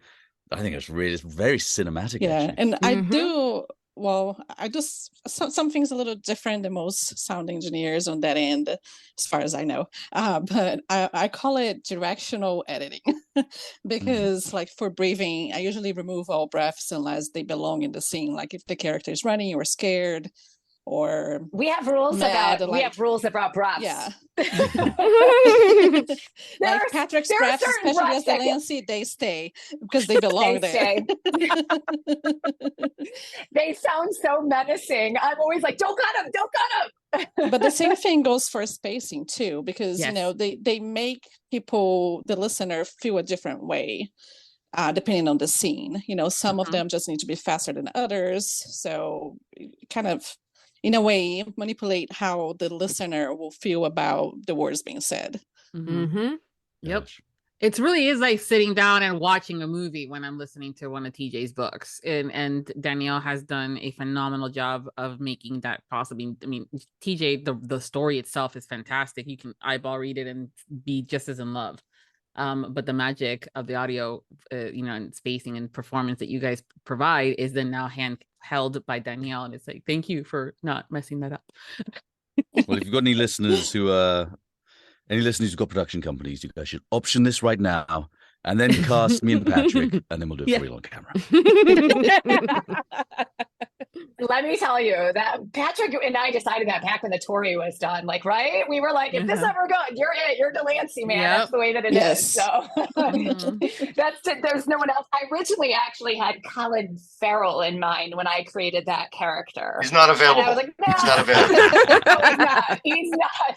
I think it's very cinematic. Yeah, actually. and I do. Well, I just some things a little different than most sound engineers on that end, as far as I know. But I call it directional editing because, like for breathing, I usually remove all breaths unless they belong in the scene. Like if the character is running or scared, or we have rules about breaths. Yeah. Like Patrick's breaths, especially as the Lancy, they stay because they belong there. They sound so menacing. I'm always like, don't cut him. But the same thing goes for spacing too, because they make people, the listener, feel a different way depending on the scene. Some of them just need to be faster than others, so kind of in a way manipulate how the listener will feel about the words being said. Yep. It really is like sitting down and watching a movie when I'm listening to one of TJ's books, and Danielle has done a phenomenal job of making that possible. I mean, TJ, the story itself is fantastic. You can eyeball read it and be just as in love. But the magic of the audio, and spacing and performance that you guys provide is then now handheld by Danielle, and it's like, thank you for not messing that up. Well, if you've got any listeners who've got production companies, you guys should option this right now, and then cast me and Patrick, and then we'll do it for real on camera. Let me tell you that Patrick and I decided that back when the Tory was done. Like, right? We were like, if this ever goes, you're it. You're Delancey, man. Yep. That's the way that it Yes. is. So that's it. There's no one else. I originally actually had Colin Farrell in mind when I created that character. He's not available. And I was like, no, He's not available. no, he's not. He's not.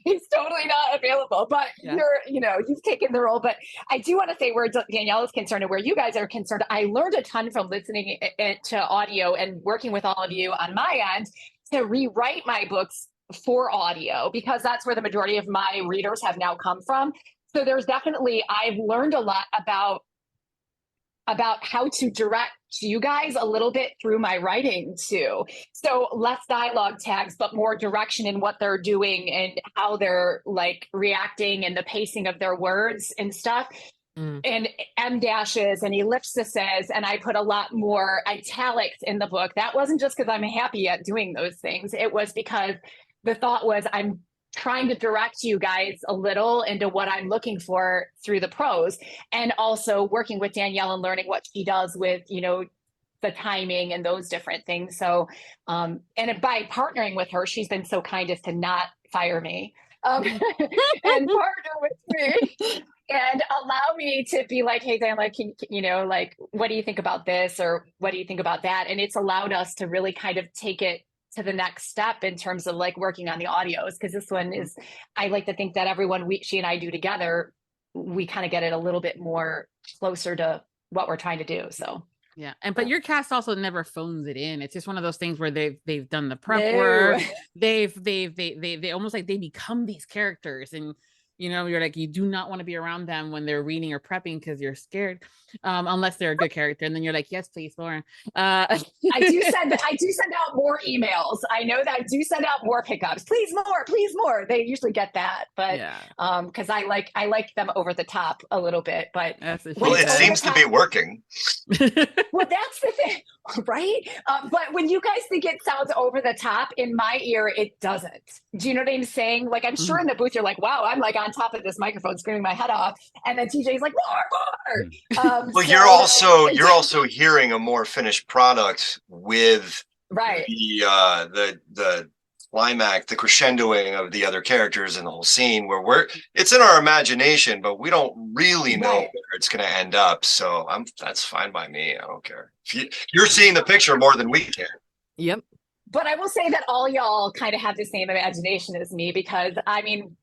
He's totally not available. But you've taken the role. But I do want to say where Danielle is concerned and where you guys are concerned. I learned a ton from listening to audio and working with all of you on my end to rewrite my books for audio, because that's where the majority of my readers have now come from. So there's definitely, I've learned a lot about how to direct you guys a little bit through my writing too. So less dialogue tags, but more direction in what they're doing and how they're like reacting and the pacing of their words and stuff. And M dashes and ellipses, and I put a lot more italics in the book. That wasn't just because I'm happy at doing those things. It was because the thought was I'm trying to direct you guys a little into what I'm looking for through the prose, and also working with Danielle and learning what she does with, the timing and those different things. So, and by partnering with her, she's been so kind as to not fire me and partner with me. And allow me to be like, hey, Dan, like, what do you think about this? Or what do you think about that? And it's allowed us to really kind of take it to the next step in terms of like working on the audios. Because this one is, I like to think that everyone she and I do together, we kind of get it a little bit more closer to what we're trying to do. So. Yeah. But your cast also never phones it in. It's just one of those things where they've done the prep work. They almost like they become these characters, and you're like, you do not want to be around them when they're reading or prepping because you're scared, unless they're a good character. And then you're like, yes, please, Lauren. I do send out more emails. I know that I do send out more pickups. Please more. They usually get that, but because I like them over the top a little bit. But it seems to be working. Well, that's the thing, right? But when you guys think it sounds over the top, in my ear, it doesn't. Do you know what I'm saying? Like, I'm sure in the booth, you're like, wow, I'm like on top of this microphone screaming my head off. And then TJ's like, more. Well, you're also hearing a more finished product with the climax, the crescendoing of the other characters in the whole scene, where it's in our imagination, but we don't really know where it's going to end up. So that's fine by me. I don't care. You're seeing the picture more than we can. Yep. But I will say that all y'all kind of have the same imagination as me, because I mean,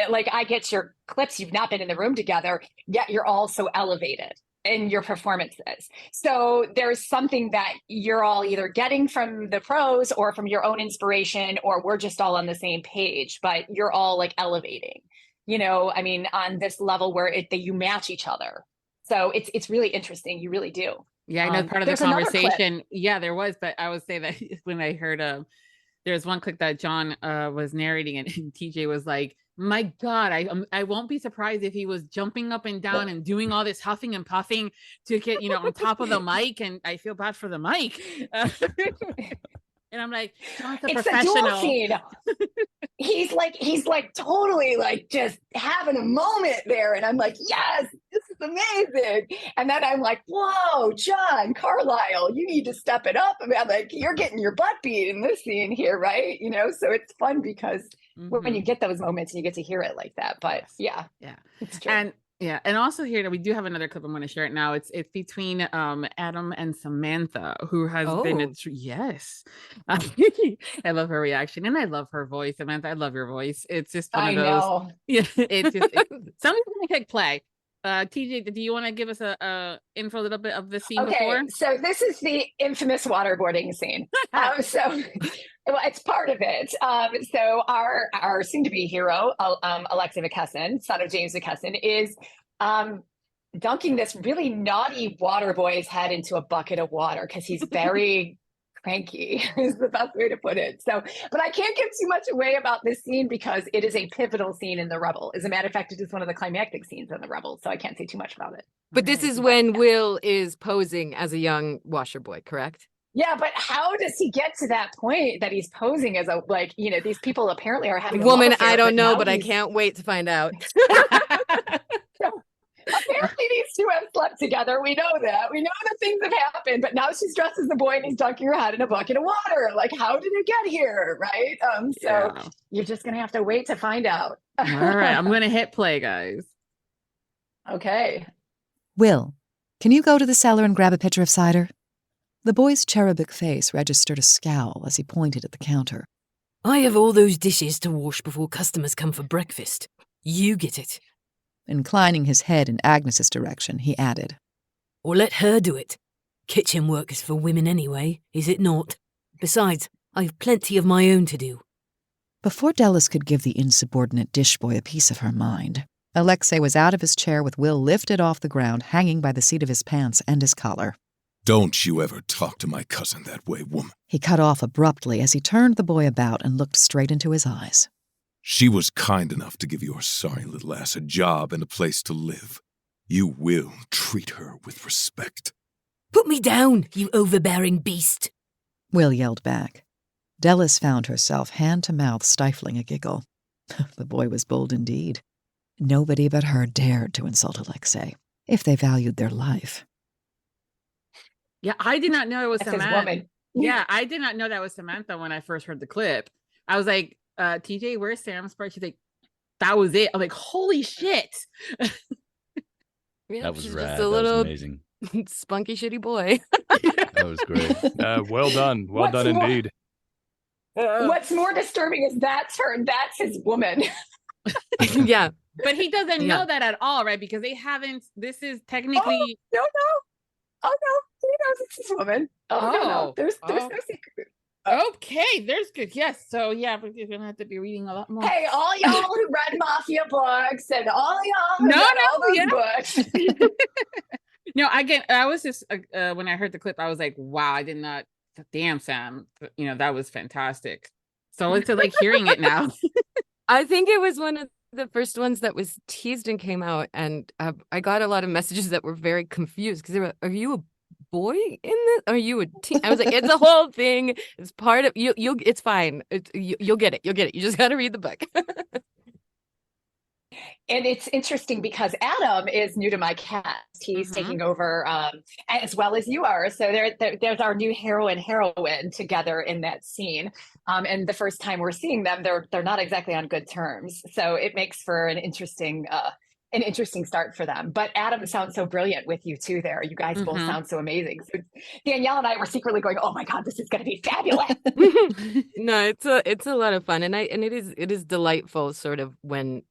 like, I get your clips. You've not been in the room together, yet you're all so elevated in your performances. So there's something that you're all either getting from the prose or from your own inspiration, or we're just all on the same page, but you're all like elevating, I mean, on this level where you match each other. So it's really interesting. You really do. Yeah, I know part of the conversation. Yeah, there was, but I would say that when I heard there's one clip that John was narrating, and TJ was like, my God, I won't be surprised if he was jumping up and down and doing all this huffing and puffing to get, on top of the mic. And I feel bad for the mic. And I'm like, John's a professional. The duel scene. He's like totally like just having a moment there. And I'm like, yes, this is amazing. And then I'm like, whoa, John Carlisle, you need to step it up. I mean, like, you're getting your butt beat in this scene here, right? So it's fun because when you get those moments and you get to hear it like that. But yeah, it's true. And also here we do have another clip. I'm going to share it now. It's between Adam and Samantha, who has been yes. I love her reaction, and I love her voice. Samantha, I love your voice. It's just one of those. Know. Yeah, it's just somebody's going to hit play. TJ, do you want to give us a info a little bit of the scene before? So this is the infamous waterboarding scene. Well, it's part of it. So our soon-to-be hero, Alexei McKesson, son of James McKesson, is dunking this really naughty water boy's head into a bucket of water because he's very cranky, is the best way to put it. So, but I can't give too much away about this scene because it is a pivotal scene in The Rebel. As a matter of fact, it is one of the climactic scenes in The Rebel, so I can't say too much about it. But this is when Will is posing as a young washer boy, correct? Yeah, but how does he get to that point that he's posing as a, like, these people apparently are having a woman? love affair, I don't know, but I can't wait to find out. Apparently these two have slept together. We know that. We know that things have happened, but now she's dressed as the boy and he's dunking her head in a bucket of water. Like, how did it get here? Right. So Yeah. you're just gonna have to wait to find out. All right, I'm gonna hit play, guys. Okay. Will, can you go to the cellar and grab a pitcher of cider? The boy's cherubic face registered a scowl as he pointed at the counter. I have all those dishes to wash before customers come for breakfast. You get it. Inclining his head in Agnes's direction, he added, Or let her do it. Kitchen work is for women anyway, is it not? Besides, I've plenty of my own to do. Before Delis could give the insubordinate dishboy a piece of her mind, Alexei was out of his chair with Will lifted off the ground, hanging by the seat of his pants and his collar. Don't you ever talk to my cousin that way, woman. He cut off abruptly as he turned the boy about and looked straight into his eyes. She was kind enough to give your sorry little ass a job and a place to live. You will treat her with respect. Put me down, you overbearing beast. Will yelled back. Delis found herself hand to mouth stifling a giggle. The boy was bold indeed. Nobody but her dared to insult Alexei, if they valued their life. Yeah, I did not know it was That's his Samantha. woman. Yeah, I did not know that was Samantha when I first heard the clip. I was like, TJ, where's Sam's part? She's like, that was it. I'm like, holy shit. Yeah, That was she's rad. just That a was little amazing. spunky, shitty boy. That was great. Well done. Well What's done more- indeed. What's more disturbing is that's his woman. Yeah. But he doesn't Yeah. know that at all, right? Because they haven't, this is technically. No. Oh no, he knows it's his woman. Oh no. There's Oh. no secret. Okay, there's good. Yes. So yeah, but you're gonna have to be reading a lot more. Hey, all y'all who read Mafia books and all y'all who No, read no, all those yeah. books. No, I was just when I heard the clip, I was like, wow, I did not. Damn, Sam, that was fantastic. So into like hearing it now. I think it was one of the first ones that was teased and came out, and I got a lot of messages that were very confused because they were, "Are you a boy in this? Are you a teen?" I was like, "It's a whole thing. It's part of you. It's fine. You'll get it. You'll get it. You just got to read the book." And it's interesting because Adam is new to my cast. He's taking over as well as you are. So there's our new heroine together in that scene. And the first time we're seeing them, they're not exactly on good terms. So it makes for an interesting start for them. But Adam sounds so brilliant with you too there. You guys both sound so amazing. So Danielle and I were secretly going, oh my God, this is going to be fabulous. No, it's a lot of fun. And it is delightful sort of when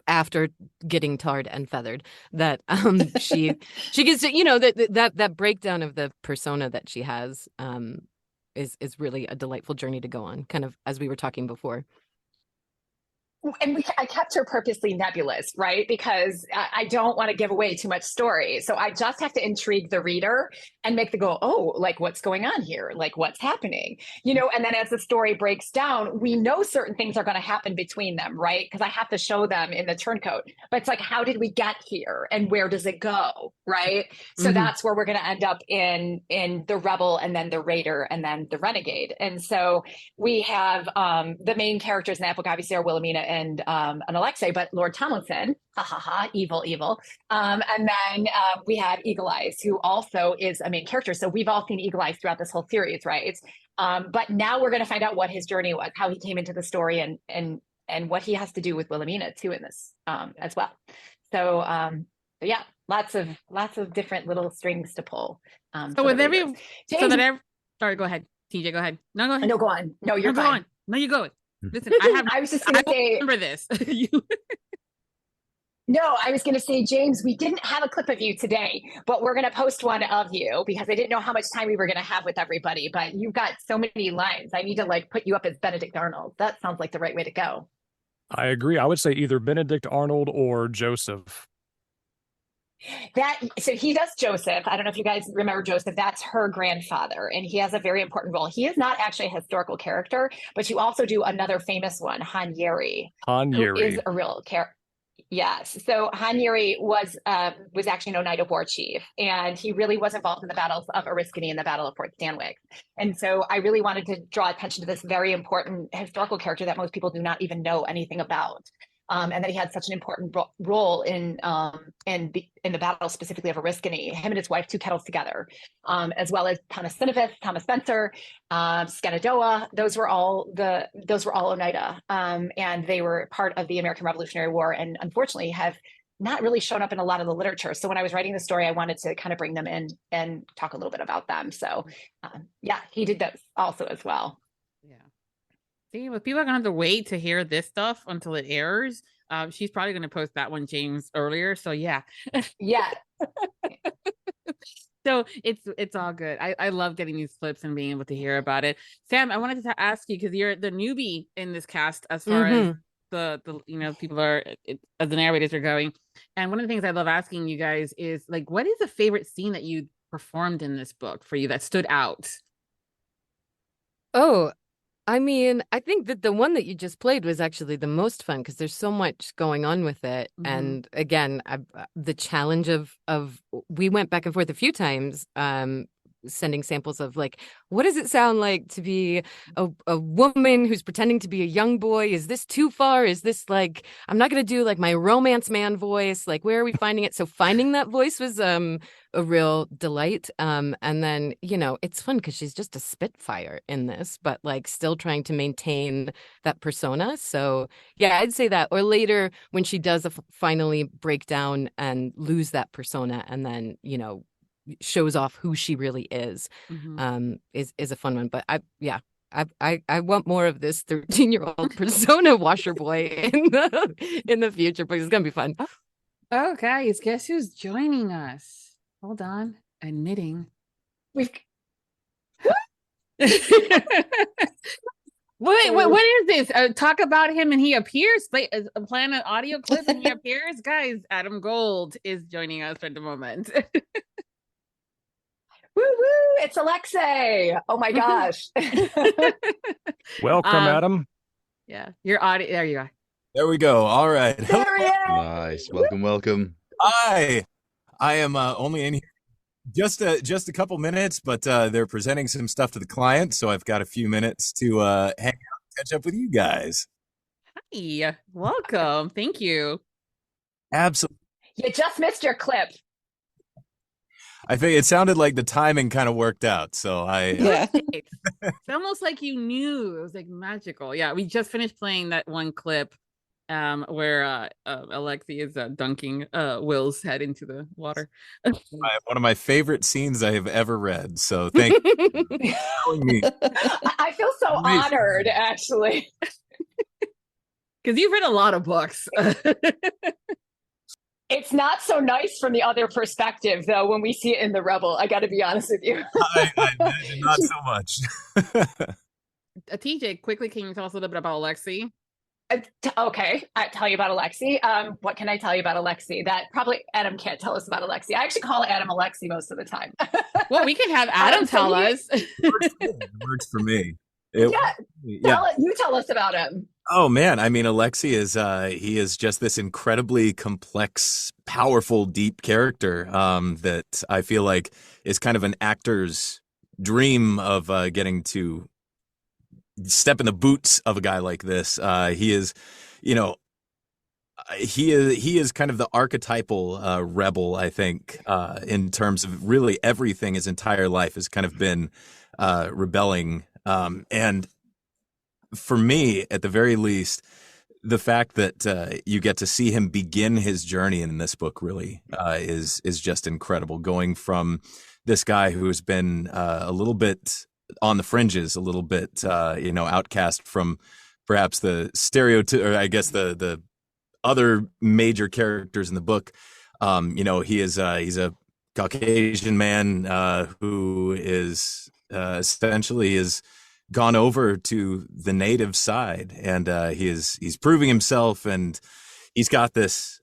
after getting tarred and feathered that she gets to, that breakdown of the persona that she has is really a delightful journey to go on, kind of as we were talking before. And I kept her purposely nebulous, right? Because I don't want to give away too much story. So I just have to intrigue the reader and make them go, oh, like what's going on here? Like what's happening? And then as the story breaks down, we know certain things are going to happen between them, right? Because I have to show them in the turncoat. But it's like, how did we get here? And where does it go? Right? So that's where we're going to end up in the rebel and then the raider and then the renegade. And so we have the main characters in that book, obviously, are Wilhelmina and Alexei, but Lord Tomlinson, evil. And then we have Eagle Eyes, who also is a main character. So we've all seen Eagle Eyes throughout this whole series, right? But now we're going to find out what his journey was, how he came into the story, and what he has to do with Wilhelmina too in this as well. So yeah, lots of different little strings to pull. So with sorry, go ahead, TJ, go ahead. No, go ahead. No, go on. No, you're go fine. on. No, you go. Listen, I was just going to say, remember this. No, I was going to say, James, we didn't have a clip of you today, but we're going to post one of you because I didn't know how much time we were going to have with everybody, but you've got so many lines. I need to put you up as Benedict Arnold. That sounds like the right way to go. I agree. I would say either Benedict Arnold or Joseph. So he does Joseph. I don't know if you guys remember Joseph. That's her grandfather, and he has a very important role. He is not actually a historical character, but you also do another famous one, Han Yeri. Who is a real character. Yes. So Han Yeri was actually an Oneida war chief, and he really was involved in the battles of Oriskany and the Battle of Fort Stanwix. And so I really wanted to draw attention to this very important historical character that most people do not even know anything about. and that he had such an important role in the battle specifically of Oriskany. Him and his wife, two kettles together, as well as Thomas Sinevith, Thomas Spencer, Shenandoah. Those were all Oneida, and they were part of the American Revolutionary War, and unfortunately have not really shown up in a lot of the literature. So when I was writing the story, I wanted to kind of bring them in and talk a little bit about them. So yeah, he did that also as well. Yeah. See, if people are gonna have to wait to hear this stuff until it airs, she's probably gonna post that one, James, earlier. So yeah. Yeah. So it's all good. I love getting these clips and being able to hear about it. Sam, I wanted to ask you, because you're the newbie in this cast as far as the people are as the narrators are going, and one of the things I love asking you guys is like, what is a favorite scene that you performed in this book for you that stood out? Oh, I mean, I think that the one that you just played was actually the most fun because there's so much going on with it. And again, the challenge of we went back and forth a few times, sending samples of like, what does it sound like to be a woman who's pretending to be a young boy? Is this too far? Is this like, I'm not going to do like my romance man voice. Like, where are we finding it? So finding that voice was a real delight. And then, it's fun because she's just a spitfire in this, but like still trying to maintain that persona. So yeah, I'd say that. Or later when she does finally break down and lose that persona and then, shows off who she really is a fun one. But I want more of this 13-year-old persona washer boy in the future, because it's gonna be fun. Oh guys, guess who's joining us? Hold on. Admitting. We've Wait, what is this? Talk about him and he appears. Plan an audio clip and he appears. Guys, Adam Gold is joining us for the moment. Woo woo! It's Alexei. Oh my gosh! Welcome, Adam. Yeah, your audio. There you are. There we go. All right. There he is. Nice. Welcome. Hi. I am only in here just a couple minutes, but they're presenting some stuff to the client, so I've got a few minutes to hang out and catch up with you guys. Hi. Welcome. Thank you. Absolutely. You just missed your clip. I think it sounded like the timing kind of worked out. So It's almost like you knew. It was like magical. Yeah, we just finished playing that one clip where Alexei is dunking Will's head into the water. One of my favorite scenes I have ever read. So thank you for telling me. I feel so honored, actually. Because you've read a lot of books. It's not so nice from the other perspective, though, when we see it in The Rebel. I got to be honest with you. I imagine not so much. TJ, quickly, can you tell us a little bit about Alexei? Okay, I'll tell you about Alexei. What can I tell you about Alexei? That probably Adam can't tell us about Alexei. I actually call Adam Alexei most of the time. Well, we can have Adam tell us. It works for me. You tell us about him. Oh man, I mean, Alexei is he is just this incredibly complex, powerful, deep character that I feel like is kind of an actor's dream of getting to step in the boots of a guy like this. He is, he is kind of the archetypal rebel, I think, in terms of really everything. His entire life has kind of been rebelling, and for me, at the very least, the fact that you get to see him begin his journey in this book really is just incredible. Going from this guy who's been a little bit on the fringes, a little bit outcast from perhaps the stereotype, or I guess the other major characters in the book. He's a Caucasian man who is essentially is gone over to the native side, and he's proving himself, and he's got this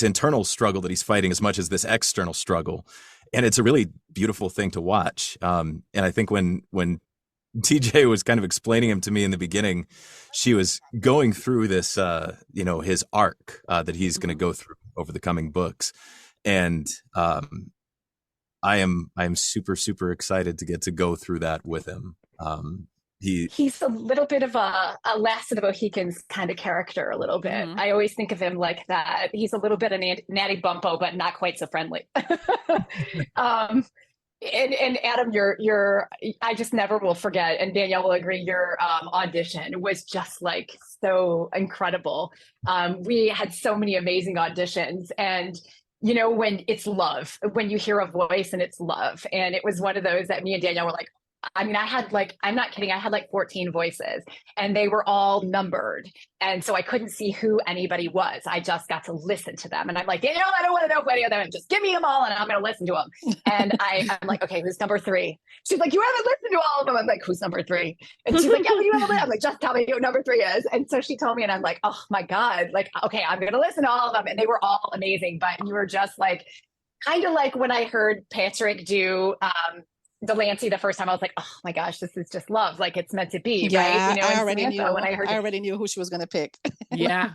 internal struggle that he's fighting as much as this external struggle, and it's a really beautiful thing to watch. And I think when TJ was kind of explaining him to me in the beginning, she was going through this his arc that he's going to go through over the coming books, and I am super excited to get to go through that with him. He's a little bit of a Last of the Mohicans kind of character, a little bit. I always think of him like that. He's a little bit of Natty Bumpo, but not quite so friendly. And Adam, I just never will forget, and Danielle will agree, your audition was just like so incredible. We had so many amazing auditions, and you know, when it's love, when you hear a voice and it's love. And it was one of those that me and Danielle were like, I mean, I had like, I'm not kidding, I had like 14 voices and they were all numbered. And so I couldn't see who anybody was. I just got to listen to them. And I'm like, Danielle, I don't want to know who any of them, just give me them all and I'm going to listen to them. And I'm like, okay, who's number 3? She's like, you haven't listened to all of them. I'm like, who's number 3? And she's like, yeah, but you haven't listened. I'm like, just tell me who number 3 is. And so she told me, and I'm like, oh my God, like, okay, I'm going to listen to all of them. And they were all amazing, but you were just like, kind of like when I heard Patrick do, Delancey the first time, I was like, oh my gosh, this is just love. Like it's meant to be, yeah, right? You know, I already Samantha, knew. When I already knew who she was going to pick. Yeah.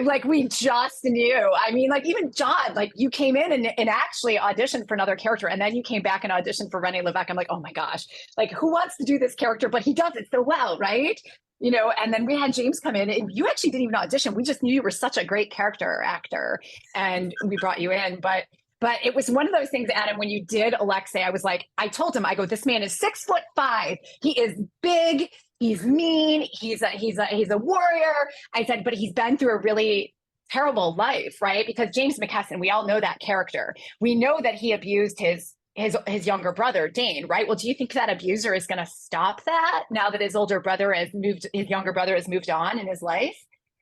Like we just knew. I mean, like even John, like you came in and actually auditioned for another character. And then you came back and auditioned for René Levesque. I'm like, oh my gosh, like who wants to do this character? But he does it so well, right? You know, and then we had James come in and you actually didn't even audition. We just knew you were such a great character actor and we brought you in. But it was one of those things, Adam, when you did Alexei, I was like, I told him, I go, this man is 6'5". He is big. He's mean. He's a warrior. I said, but he's been through a really terrible life, right? Because James McKesson, we all know that character. We know that he abused his younger brother, Dane, right? Well, do you think that abuser is going to stop that now that his younger brother has moved on in his life?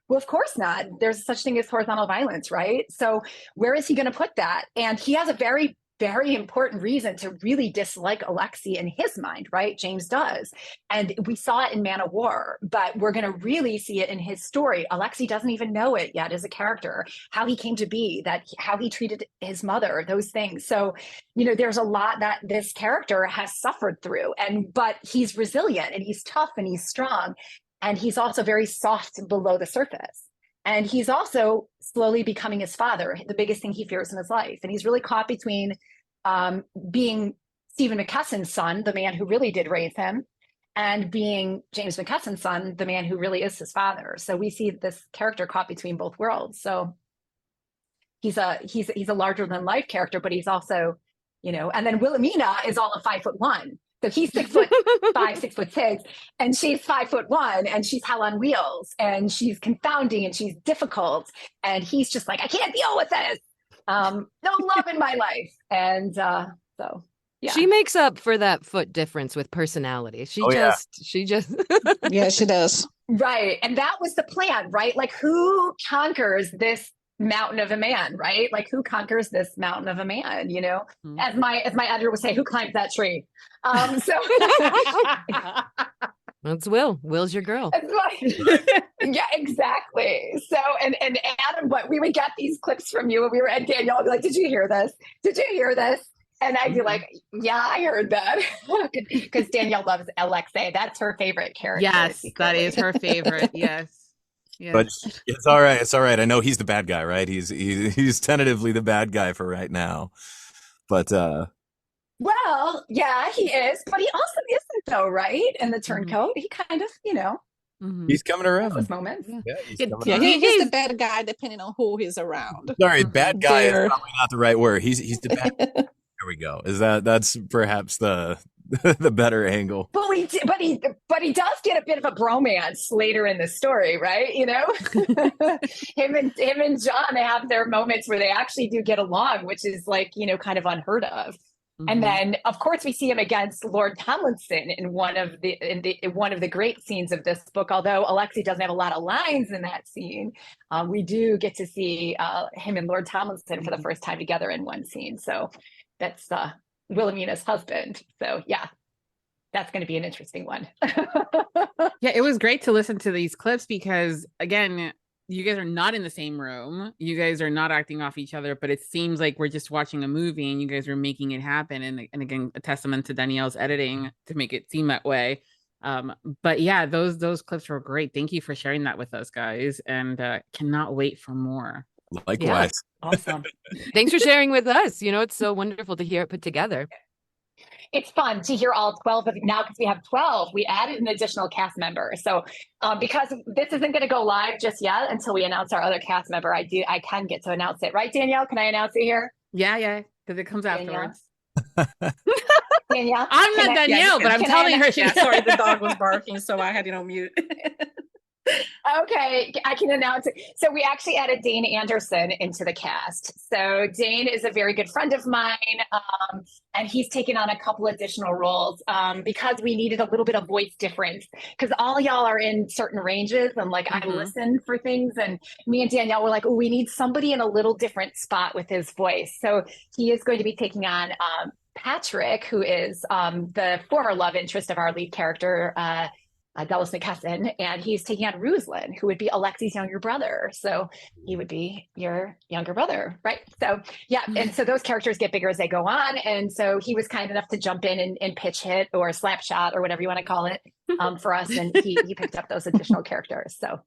Well, of course not. There's such thing as horizontal violence, right? So where is he going to put that? And he has a very, very important reason to really dislike Alexei in his mind, right? James does. And we saw it in Man of War, but we're going to really see it in his story. Alexei doesn't even know it yet as a character, how he came to be, how he treated his mother, those things. So, you know, there's a lot that this character has suffered through, but he's resilient and he's tough and he's strong. And he's also very soft below the surface. And he's also slowly becoming his father, the biggest thing he fears in his life. And he's really caught between being Stephen McKesson's son, the man who really did raise him, and being James McKesson's son, the man who really is his father. So we see this character caught between both worlds. So he's a larger than life character, but he's also, you know, and then Wilhelmina is all of 5'1". So he's 6'5", 6'6", and she's 5'1", and she's hell on wheels, and she's confounding, and she's difficult, and he's just like, I can't deal with this. No love in my life, and so yeah. She makes up for that foot difference with personality. She just yeah, she does. Right, and that was the plan, right? Like who conquers this mountain of a man, right? Like who conquers this mountain of a man, you know? Mm-hmm. As my editor would say, who climbs that tree? So that's Will. Will's your girl. Yeah, exactly. So and Adam, but we would get these clips from you and we were at Danielle, I'd be like, did you hear this? Did you hear this? And I'd be like, yeah, I heard that. Because Danielle loves Alexei. That's her favorite character. Yes, that is her favorite. Yes. Yeah. But it's all right. It's all right. I know he's the bad guy, right? He's tentatively the bad guy for right now. But well, yeah, he is. But he also isn't, though, right? In the Turncoat, he kind of, you know, he's coming around. Those moments. Yeah, he's he's the bad guy depending on who he's around. Sorry, bad guy is probably not the right word. He's the bad. There we go. That's perhaps the better angle. But he does get a bit of a bromance later in the story, right? You know, him and John have their moments where they actually do get along, which is like, you know, kind of unheard of. Mm-hmm. And then, of course, we see him against Lord Tomlinson in one of the great scenes of this book. Although Alexei doesn't have a lot of lines in that scene, we do get to see him and Lord Tomlinson for the first time together in one scene. So that's Wilhelmina's husband. So yeah, that's going to be an interesting one. Yeah, it was great to listen to these clips because, again, you guys are not in the same room. You guys are not acting off each other, but it seems like we're just watching a movie and you guys are making it happen. And again, a testament to Danielle's editing to make it seem that way. But yeah, those clips were great. Thank you for sharing that with us, guys. And cannot wait for more. Likewise. Yeah, awesome. Thanks for sharing with us. You know, it's so wonderful to hear it put together. It's fun to hear all 12 of now because we have 12. We added an additional cast member. So because this isn't going to go live just yet until we announce our other cast member, I can get to announce it. Right, Danielle? Can I announce it here? Yeah, because it comes afterwards. Danielle? I'm not Danielle, but I'm telling her. Yeah, sorry, the dog was barking, so I had it on mute. Okay, I can announce it. So we actually added Dane Anderson into the cast. So Dane is a very good friend of mine, and he's taken on a couple additional roles because we needed a little bit of voice difference because all y'all are in certain ranges and like I listen for things, and me and Danielle were like, oh, we need somebody in a little different spot with his voice. So he is going to be taking on Patrick, who is the former love interest of our lead character, Dallas McKesson, and he's taking on Ruslan, who would be Alexi's younger brother. So he would be your younger brother, right? So yeah, and so those characters get bigger as they go on. And so he was kind enough to jump in and pitch hit or slap shot or whatever you want to call it for us. And he picked up those additional characters. So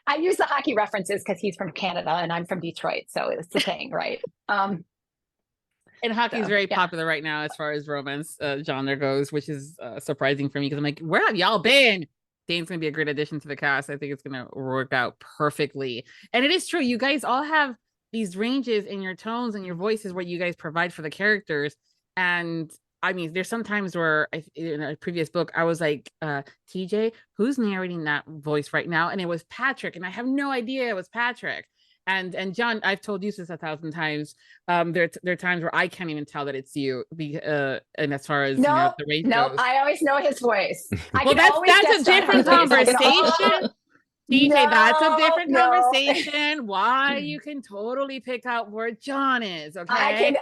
I use the hockey references because he's from Canada and I'm from Detroit. So it's the thing, right? And hockey is very popular right now as far as romance genre goes, which is surprising for me because I'm like, where have y'all been? Dane's going to be a great addition to the cast. I think it's going to work out perfectly. And it is true. You guys all have these ranges in your tones and your voices where you guys provide for the characters. And I mean, there's some times where in a previous book, I was like, TJ, who's narrating that voice right now? And it was Patrick. And I have no idea it was Patrick. And John, I've told you this 1,000 times. There are times where I can't even tell that it's you. And as far as the range goes, I always know his voice. Well, that's a different conversation. DJ, that's a different conversation. Why you can totally pick out where John is. Okay,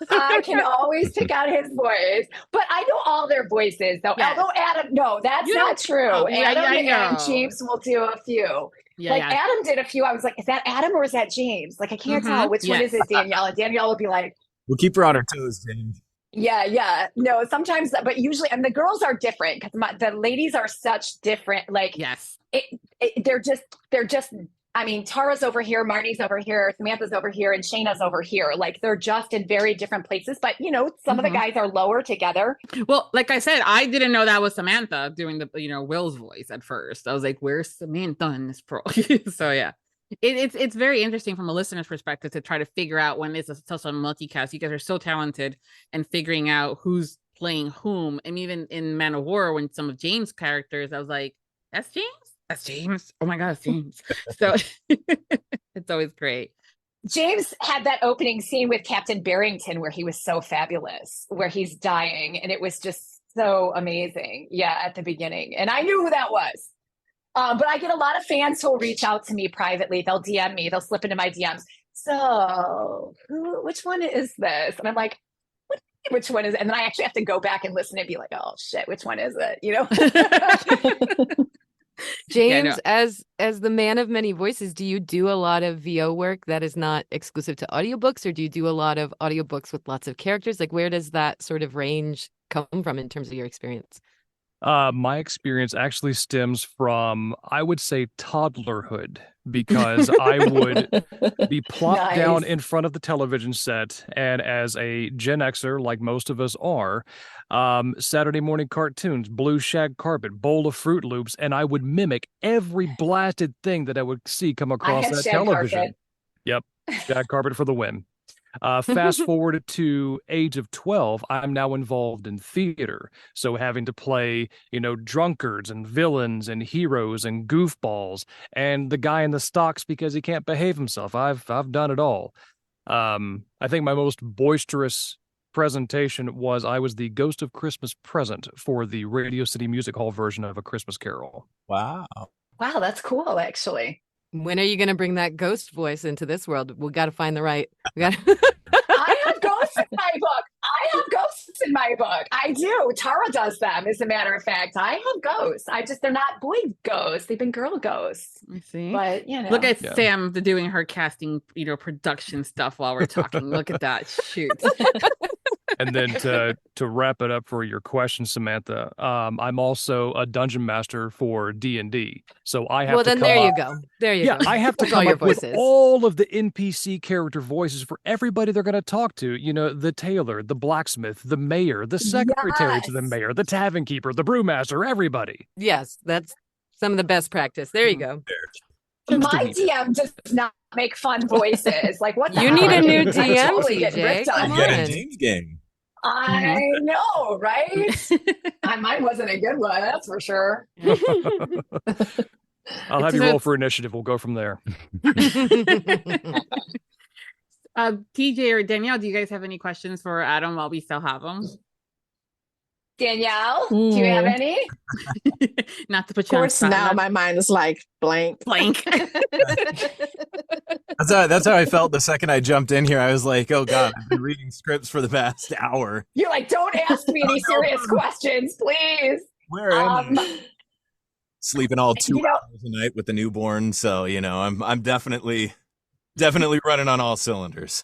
I can always pick out his voice, but I know all their voices though. Yes. Although Adam, no, that's not true. Adam and James will do a few. Adam did a few. I was like, is that Adam or is that James? Like, I can't tell which one is it, Danielle. And Danielle will be like, we'll keep her on her toes, James. Yeah. No, sometimes, but usually, and the girls are different because the ladies are such different. Like, they're just. I mean, Tara's over here, Marnie's over here, Samantha's over here, and Shayna's over here. Like, they're just in very different places. But some of the guys are lower together. Well, like I said, I didn't know that was Samantha doing the Will's voice at first. I was like, "Where's Samantha in this pro?" So yeah. It's very interesting from a listener's perspective to try to figure out when it's such a multicast. You guys are so talented and figuring out who's playing whom. And even in Man of War, when some of James' characters, I was like, that's James? That's James? Oh my God, it's James. So it's always great. James had that opening scene with Captain Barrington where he was so fabulous, where he's dying. And it was just so amazing. Yeah, at the beginning. And I knew who that was. But I get a lot of fans who will reach out to me privately. They'll DM me. They'll slip into my DMs. So, which one is this? And I'm like, which one is it? And then I actually have to go back and listen and be like, oh shit, which one is it? James, as the man of many voices, do you do a lot of VO work that is not exclusive to audiobooks, or do you do a lot of audiobooks with lots of characters? Like, where does that sort of range come from in terms of your experience? My experience actually stems from, I would say, toddlerhood, because I would be plopped down in front of the television set, and as a Gen Xer, like most of us are, Saturday morning cartoons, blue shag carpet, bowl of Fruit Loops, and I would mimic every blasted thing that I would see come across that television. Carpet. Yep, shag carpet for the win. Fast forward to age of 12, I'm now involved in theater. So having to play, drunkards and villains and heroes and goofballs and the guy in the stocks because he can't behave himself. I've done it all. I think my most boisterous presentation was I was the Ghost of Christmas Present for the Radio City Music Hall version of A Christmas Carol. Wow. Wow, that's cool, actually. When are you going to bring that ghost voice into this world? We got to find the right. I have ghosts in my book. I do. Tara does them, as a matter of fact. I have ghosts. They're not boy ghosts. They've been girl ghosts. I see. But, Look at Sam doing her casting, production stuff while we're talking. Look at that. Shoot. And then to wrap it up for your question, Samantha, I'm also a dungeon master for D&D. So I have Well, to then come there you up, go. There you yeah, go. I have to With all come your up with voices. all of the NPC character voices for everybody they're going to talk to. You know, the tailor, the blacksmith, the mayor, the secretary to the Yes. mayor, the tavern keeper, the brewmaster, everybody. Yes, that's some of the best practice. There you go. My DM does not make fun voices. Like, what the You hell? need a I'm new getting- I'm DM, totally getting TJ. ripped on. Come Get on. a James game. I know, right? Mine wasn't a good one, that's for sure. I'll have you roll for initiative. We'll go from there. TJ or Danielle, do you guys have any questions for Adam while we still have him? Danielle, do you have any? Not to put Of you on course, spot, now not- my mind is like blank. blank. That's how I felt the second I jumped in here. I was like, oh God, I've been reading scripts for the past hour. You're like, don't ask me any serious questions, please. Where am I? Sleeping all 2 hours a night with the newborn. So, you know, I'm definitely running on all cylinders.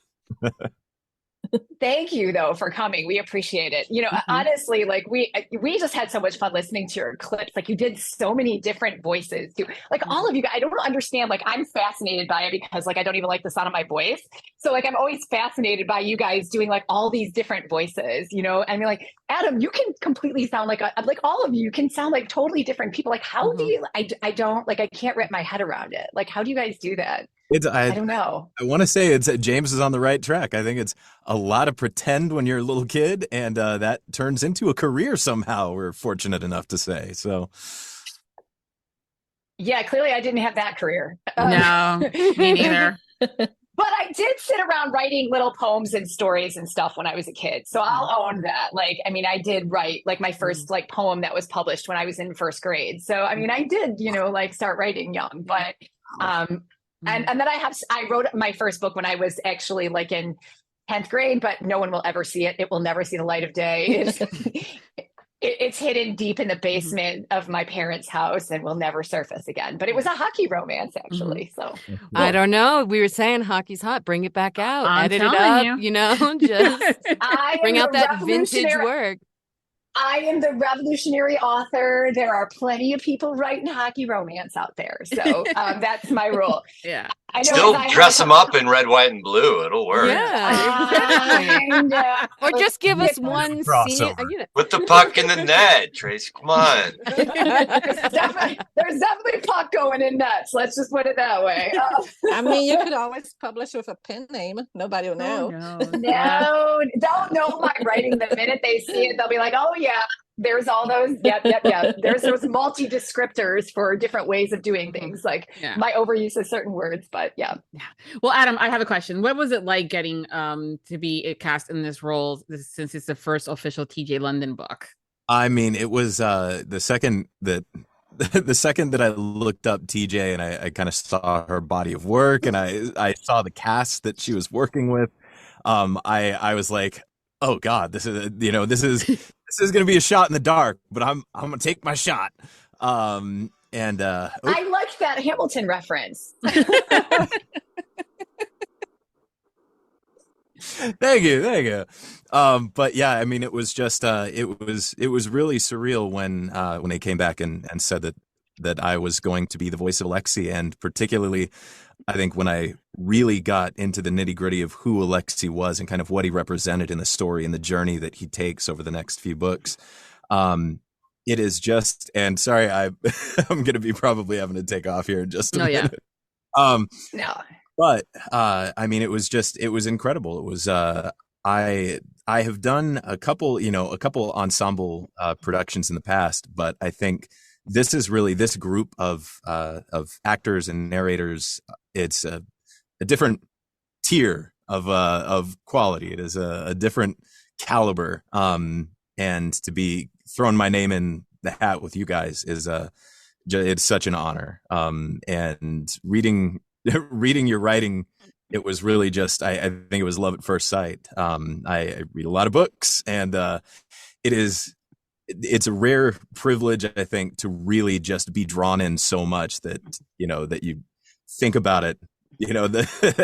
Thank you though for coming. We appreciate it. You know, honestly, like we just had so much fun listening to your clips. Like you did so many different voices too. Like all of you guys, I don't understand. Like I'm fascinated by it because like I don't even like the sound of my voice. So like I'm always fascinated by you guys doing like all these different voices, you know. I mean, like Adam, you can completely sound like all of you can sound like totally different people. Like how do you? I don't like. I can't wrap my head around it. Like how do you guys do that? I don't know. I want to say it's James is on the right track. I think it's a lot of pretend when you're a little kid, and that turns into a career somehow. We're fortunate enough to say so. Yeah, clearly I didn't have that career. No, me neither. But I did sit around writing little poems and stories and stuff when I was a kid. So I'll own that. Like, I mean, I did write like my first like poem that was published when I was in first grade. So, I mean, I did, you know, like start writing young, but, and then I wrote my first book when I was actually like in 10th grade, but no one will ever see it. It will never see the light of day. It's hidden deep in the basement of my parents' house and will never surface again. But it was a hockey romance, actually. So I don't know. We were saying hockey's hot. Bring it back out. I'm Edit it telling up. you. You know, just bring out that vintage work. I am the revolutionary author. There are plenty of people writing hockey romance out there. So that's my rule. Yeah. I know Still I dress have them up in red, white, and blue. It'll work. Yeah, or just give us one scene. Crossover. You know. With the puck in the net, Tracy. Come on. There's definitely puck going in nuts. Let's just put it that way. I mean, you could always publish with a pen name. Nobody will know. No, don't know my writing. The minute they see it, they'll be like, oh yeah, there's all those. Yep. There's those multi descriptors for different ways of doing things. Like my overuse of certain words, but yeah. Well, Adam, I have a question. What was it like getting to be cast in this role since it's the first official TJ London book? I mean, it was the second that I looked up TJ and I kind of saw her body of work and I saw the cast that she was working with. I was like, oh God, this is going to be a shot in the dark, but I'm going to take my shot. I like that Hamilton reference. Thank you. But yeah, I mean, it was just it was really surreal when they came back and said that I was going to be the voice of Alexi, and particularly I think when I really got into the nitty-gritty of who Alexi was and kind of what he represented in the story and the journey that he takes over the next few books. It is just, and sorry, I'm going to be probably having to take off here in just a minute. No. But I mean, it was incredible. It was I have done a couple ensemble productions in the past, but I think this is really this group of actors and narrators. It's a different tier of quality. It is a different caliber. And to be throwing my name in the hat with you guys is it's such an honor. And reading your writing, it was really just I think it was love at first sight. I read a lot of books, and it's a rare privilege, I think, to really just be drawn in so much that that you think about it.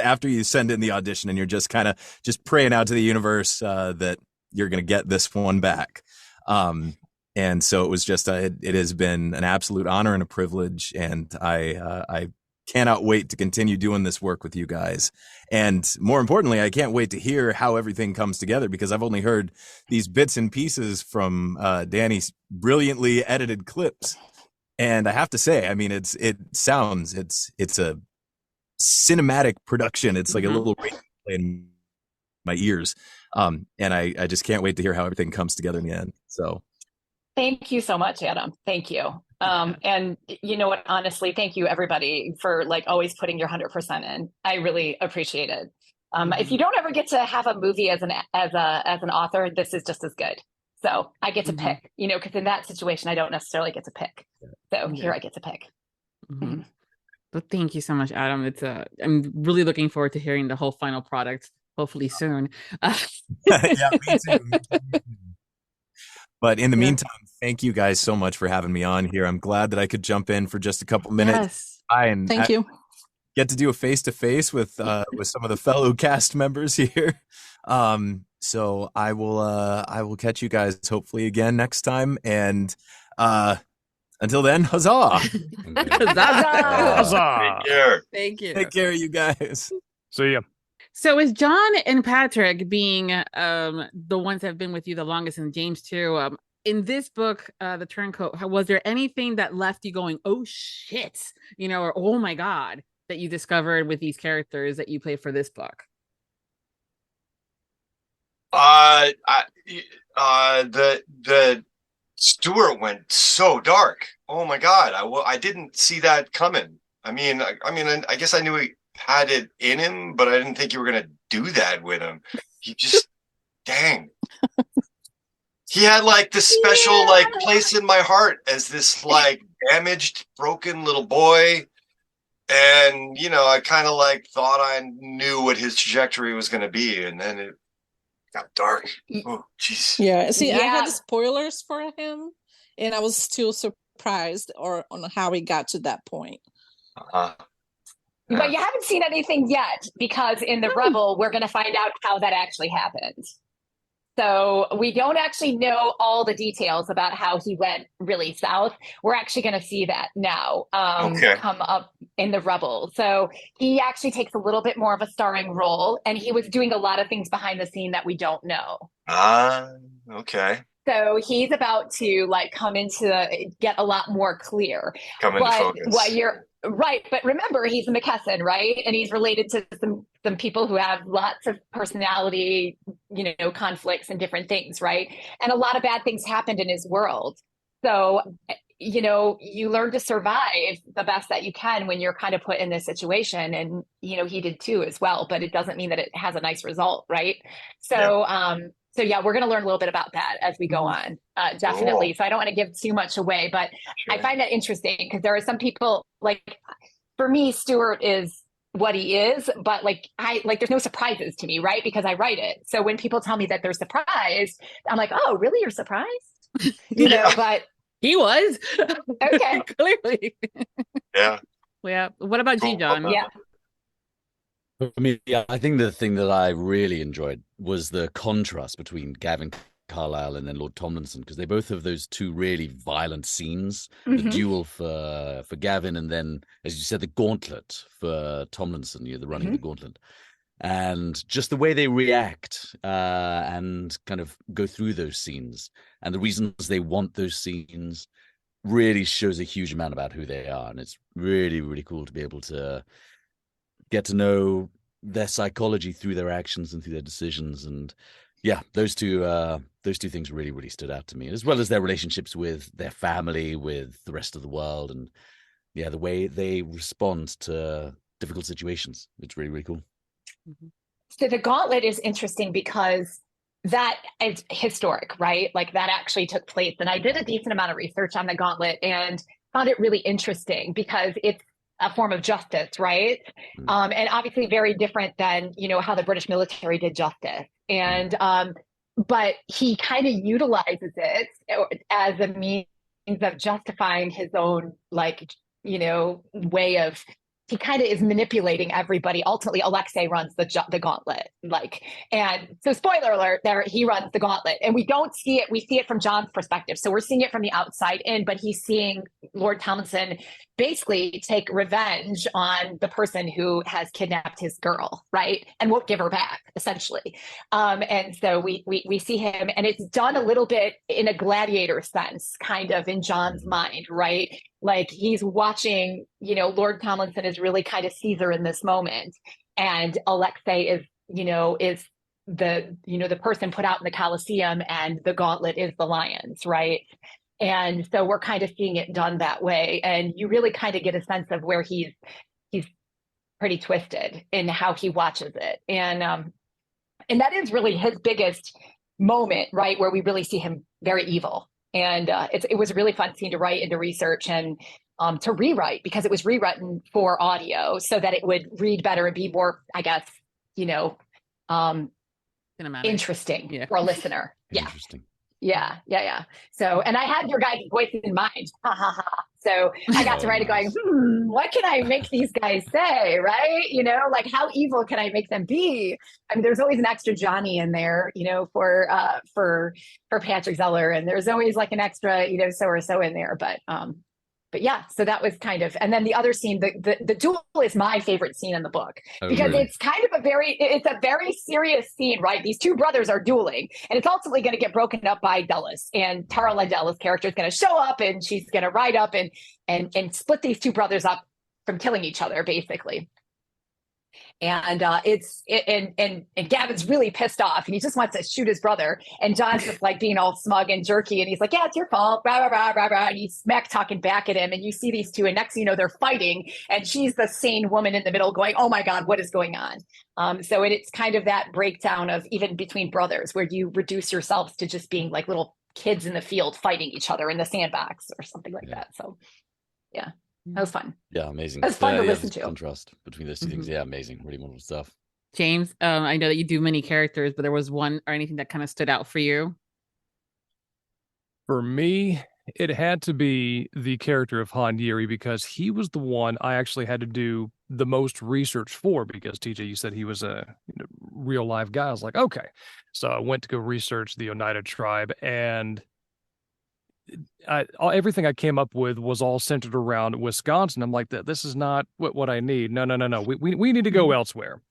After you send in the audition, and you're just kind of just praying out to the universe that you're gonna get this one back. And so it was just it has been an absolute honor and a privilege, and I cannot wait to continue doing this work with you guys. And more importantly, I can't wait to hear how everything comes together, because I've only heard these bits and pieces from Danny's brilliantly edited clips. And I have to say, I mean, it's a cinematic production. It's like a little radio play in my ears. And I just can't wait to hear how everything comes together in the end. So thank you so much, Adam. Thank you. And you know what, honestly, thank you everybody for like always putting your 100% in. I really appreciate it. If you don't ever get to have a movie as an author, this is just as good. So I get to pick, you know, because in that situation, I don't necessarily get to pick. So here I get to pick. But thank you so much, Adam. I'm really looking forward to hearing the whole final product, hopefully soon. Yeah, me too. But in the meantime, thank you guys so much for having me on here. I'm glad that I could jump in for just a couple minutes. Yes. Thank you. Get to do a face-to-face with some of the fellow cast members here. So I will catch you guys hopefully again next time. And until then, huzzah! Huzzah! Take care. Thank you. Take care, you guys. See ya. So is John and Patrick being the ones that have been with you the longest, and James too, in this book, The Turncoat, was there anything that left you going, oh shit, you know, or oh my God, that you discovered with these characters that you play for this book? The Stuart went so dark. Oh my God. I didn't see that coming. I guess I knew he had it in him, but I didn't think you were going to do that with him. He just, dang. He had like this special like place in my heart as this like damaged, broken little boy. And, you know, I kind of like thought I knew what his trajectory was going to be. And then it got dark. Oh, jeez. Yeah. See, I had the spoilers for him, and I was still surprised on how he got to that point. But you haven't seen anything yet, because in the Rebel, we're going to find out how that actually happened. So we don't actually know all the details about how he went really south. We're actually going to see that now come up in the Rebel. So he actually takes a little bit more of a starring role, and he was doing a lot of things behind the scene that we don't know. Okay. So he's about to like get a lot more clear. Come into focus. Right, but remember, he's a McKesson, right? And he's related to some people who have lots of personality, you know, conflicts and different things, right? And a lot of bad things happened in his world. So, you know, you learn to survive the best that you can when you're kind of put in this situation. And, you know, he did too as well, but it doesn't mean that it has a nice result, right? So, So yeah, we're going to learn a little bit about that as we go on, definitely. Cool. So I don't want to give too much away, but I find that interesting because there are some people, like, for me, Stuart is what he is, but like there's no surprises to me, right? Because I write it. So when people tell me that they're surprised, I'm like, oh, really? You're surprised? You know, but he was. Okay. Clearly. Yeah. Yeah. What about you, John? Yeah. For me, I think the thing that I really enjoyed was the contrast between Gavin Carlisle and then Lord Tomlinson, because they both have those two really violent scenes. The duel for Gavin, and then, as you said, the gauntlet for Tomlinson, the running the gauntlet. And just the way they react and kind of go through those scenes and the reasons they want those scenes really shows a huge amount about who they are. And it's really, really cool to be able to get to know their psychology through their actions and through their decisions. And yeah, those two things really, really stood out to me, as well as their relationships with their family, with the rest of the world, and yeah, the way they respond to difficult situations. It's really, really cool. So the gauntlet is interesting because that is historic, right? Like that actually took place. And I did a decent amount of research on the gauntlet and found it really interesting because it's a form of justice, right? And obviously very different than, you know, how the British military did justice. And, but he kind of utilizes it as a means of justifying his own, like, you know, way of he kind of is manipulating everybody. Ultimately, Alexei runs the gauntlet. And so spoiler alert, there he runs the gauntlet. And we don't see it. We see it from John's perspective. So we're seeing it from the outside in, but he's seeing Lord Tomlinson basically take revenge on the person who has kidnapped his girl, right? And won't give her back, essentially. And so we see him, and it's done a little bit in a gladiator sense, kind of in John's mind, right? Like he's watching, Lord Tomlinson is really kind of Caesar in this moment. And Alexei is the person put out in the Colosseum, and the gauntlet is the lions, right? And so we're kind of seeing it done that way. And you really kind of get a sense of where he's pretty twisted in how he watches it. And that is really his biggest moment, right? Where we really see him very evil. And it was a really fun scene to write and to research and to rewrite, because it was rewritten for audio so that it would read better and be more, I guess, interesting for a listener. Yeah. Interesting. Yeah. So, and I had your guys' voice in mind. Ha ha ha. So I got to write it going, what can I make these guys say? Right. Like how evil can I make them be? I mean, there's always an extra Johnny in there, for Patrick Zeller. And there's always like an extra, so or so in there. But yeah, so that was kind of, and then the other scene, the duel is my favorite scene in the book, because really? it's kind of it's a very serious scene, right? These two brothers are dueling, and it's ultimately going to get broken up by Dallas, and Tara Landella's character is going to show up, and she's going to ride up and split these two brothers up from killing each other, basically. And and Gavin's really pissed off, and he just wants to shoot his brother. And John's just like being all smug and jerky, and he's like, "Yeah, it's your fault." Rah, rah, rah, rah, rah. And he's smack talking back at him. And you see these two, and next thing you know, they're fighting, and she's the sane woman in the middle, going, "Oh my God, what is going on?" So it's kind of that breakdown of even between brothers, where you reduce yourselves to just being like little kids in the field fighting each other in the sandbox or something like that. So, yeah. That was fun. Yeah, amazing. It was fun to listen to. Contrast between those two things. Yeah, amazing. Really wonderful stuff. James, I know that you do many characters, but there was one or anything that kind of stood out for you? For me, it had to be the character of Han Yeri, because he was the one I actually had to do the most research for, because TJ, you said he was a real live guy. I was like, okay. So I went to go research the Oneida tribe, and everything I came up with was all centered around Wisconsin. I'm like, this is not what I need. No. We need to go elsewhere.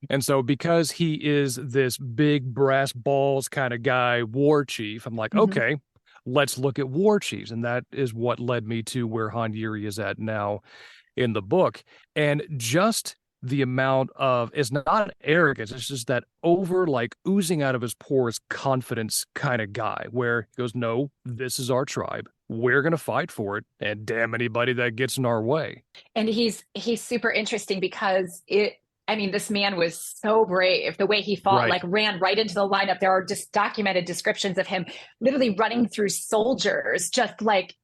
And so because he is this big brass balls kind of guy, war chief, I'm like, okay, let's look at war chiefs. And that is what led me to where Han Yeri is at now in the book. And just the amount of, it's not arrogance, it's just that over, like, oozing out of his pores confidence kind of guy, where he goes, no, this is our tribe, we're going to fight for it, and damn anybody that gets in our way. And he's super interesting, because this man was so brave. The way he fought, like, ran right into the lineup. There are just documented descriptions of him literally running through soldiers, just like,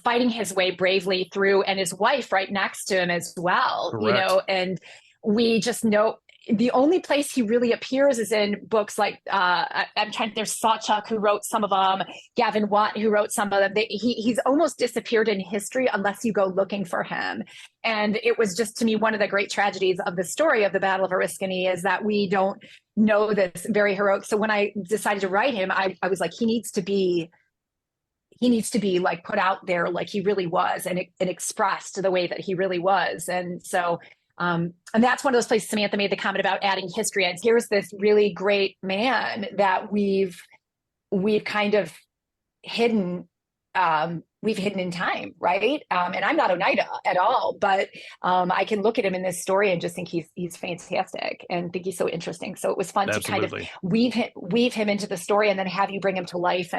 fighting his way bravely through, and his wife right next to him as well. Correct. And we just know the only place he really appears is in books like there's Sawchuck, who wrote some of them, Gavin Watt, who wrote some of them. He's almost disappeared in history unless you go looking for him. And it was just, to me, one of the great tragedies of the story of the Battle of Oriskany is that we don't know this very heroic. So when I decided to write him, I was like, he needs to be like put out there like he really was, and expressed the way that he really was. And so and that's one of those places Samantha made the comment about adding history. And here's this really great man that we've kind of hidden. We've hidden in time, right? And I'm not Oneida at all, but I can look at him in this story and just think he's fantastic, and think he's so interesting. So it was fun to kind of weave him into the story, and then have you bring him to life,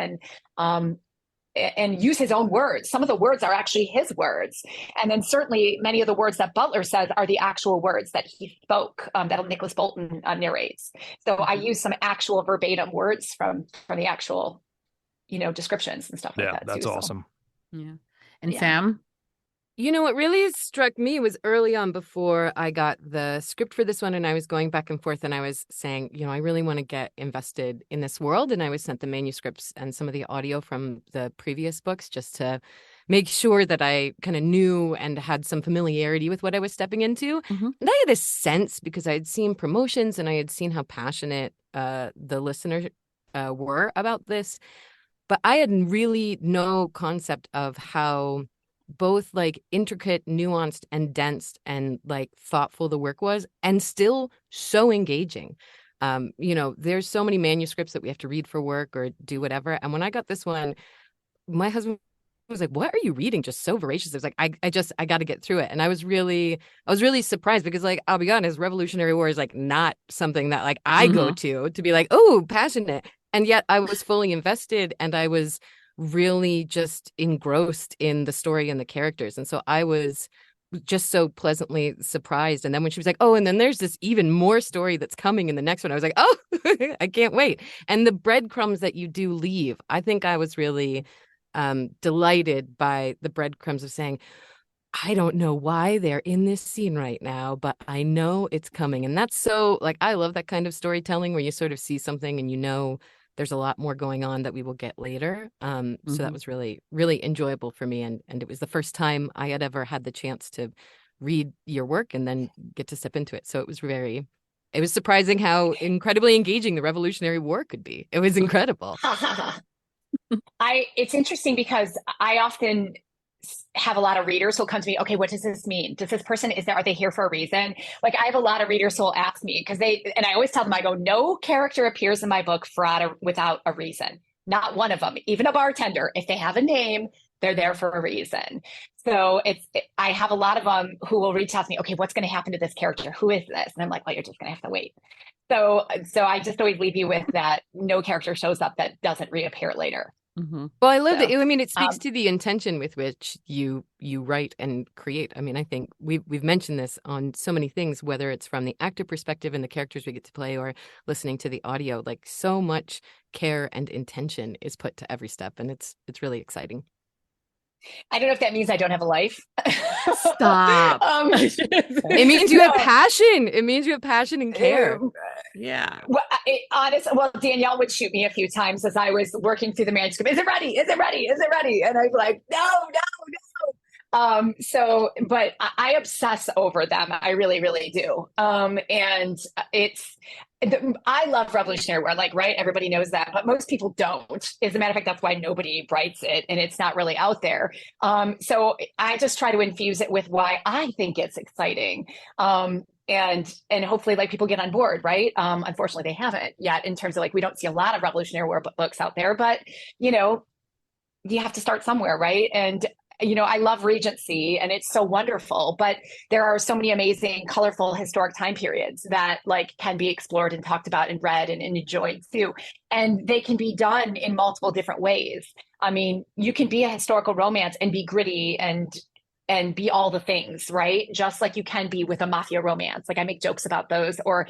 and use his own words. Some of the words are actually his words. And then certainly many of the words that Butler says are the actual words that he spoke, that Nicholas Bolton narrates. So I use some actual verbatim words from the actual, descriptions and stuff like that. Yeah, that's awesome. Yeah. And Sam? What really struck me was early on, before I got the script for this one, and I was going back and forth, and I was saying, I really want to get invested in this world. And I was sent the manuscripts and some of the audio from the previous books just to make sure that I kind of knew and had some familiarity with what I was stepping into. Mhm. And I had a sense because I had seen promotions and I had seen how passionate the listeners were about this. But I had really no concept of how both like intricate, nuanced, and dense and like thoughtful the work was, and still so engaging. There's so many manuscripts that we have to read for work or do whatever. And when I got this one, my husband was like, "What are you reading? Just so voracious." I was like, I got to get through it. And I was really surprised because, like, I'll be honest, Revolutionary War is like not something that like I go to be like, oh, passionate. And yet I was fully invested and I was really just engrossed in the story and the characters. And so I was just so pleasantly surprised. And then when she was like, "Oh, and then there's this even more story that's coming in the next one," I was like, "Oh, I can't wait." And the breadcrumbs that you do leave, I think I was really delighted by the breadcrumbs of saying, I don't know why they're in this scene right now, but I know it's coming. And that's so, like, I love that kind of storytelling where you sort of see something and you know there's a lot more going on that we will get later. So that was really, really enjoyable for me. And it was the first time I had ever had the chance to read your work and then get to step into it. So it was surprising how incredibly engaging the Revolutionary War could be. It was incredible. It's interesting because I often have a lot of readers who'll come to me, okay, what does this mean? Does this person, are they here for a reason? Like, I have a lot of readers who'll ask me and I always tell them, I go, no character appears in my book without a reason. Not one of them, even a bartender. If they have a name, they're there for a reason. So I have a lot of them who will reach out to me, okay, what's going to happen to this character? Who is this? And I'm like, well, you're just going to have to wait. So I just always leave you with that no character shows up that doesn't reappear later. Mm-hmm. Well, I love that. I mean, it speaks to the intention with which you write and create. I mean, I think we've mentioned this on so many things, whether it's from the actor perspective and the characters we get to play or listening to the audio, like so much care and intention is put to every step. And it's really exciting. I don't know if that means I don't have a life. Stop. It means you have passion. It means you have passion and care. Yeah. Well, Danielle would shoot me a few times as I was working through the manuscript. Is it ready? Is it ready? Is it ready? And I'd be like, no. But I obsess over them. I really, really do. And I love Revolutionary War, like, right? Everybody knows that, but most people don't. As a matter of fact, that's why nobody writes it and it's not really out there. So I just try to infuse it with why I think it's exciting. And hopefully like people get on board, right? Unfortunately, they haven't yet in terms of like, we don't see a lot of Revolutionary War books out there, but you have to start somewhere, right? And I love Regency and it's so wonderful, but there are so many amazing, colorful, historic time periods that like can be explored and talked about and read and enjoyed too. And they can be done in multiple different ways. I mean, you can be a historical romance and be gritty and be all the things, right? Just like you can be with a mafia romance. Like I make jokes about those or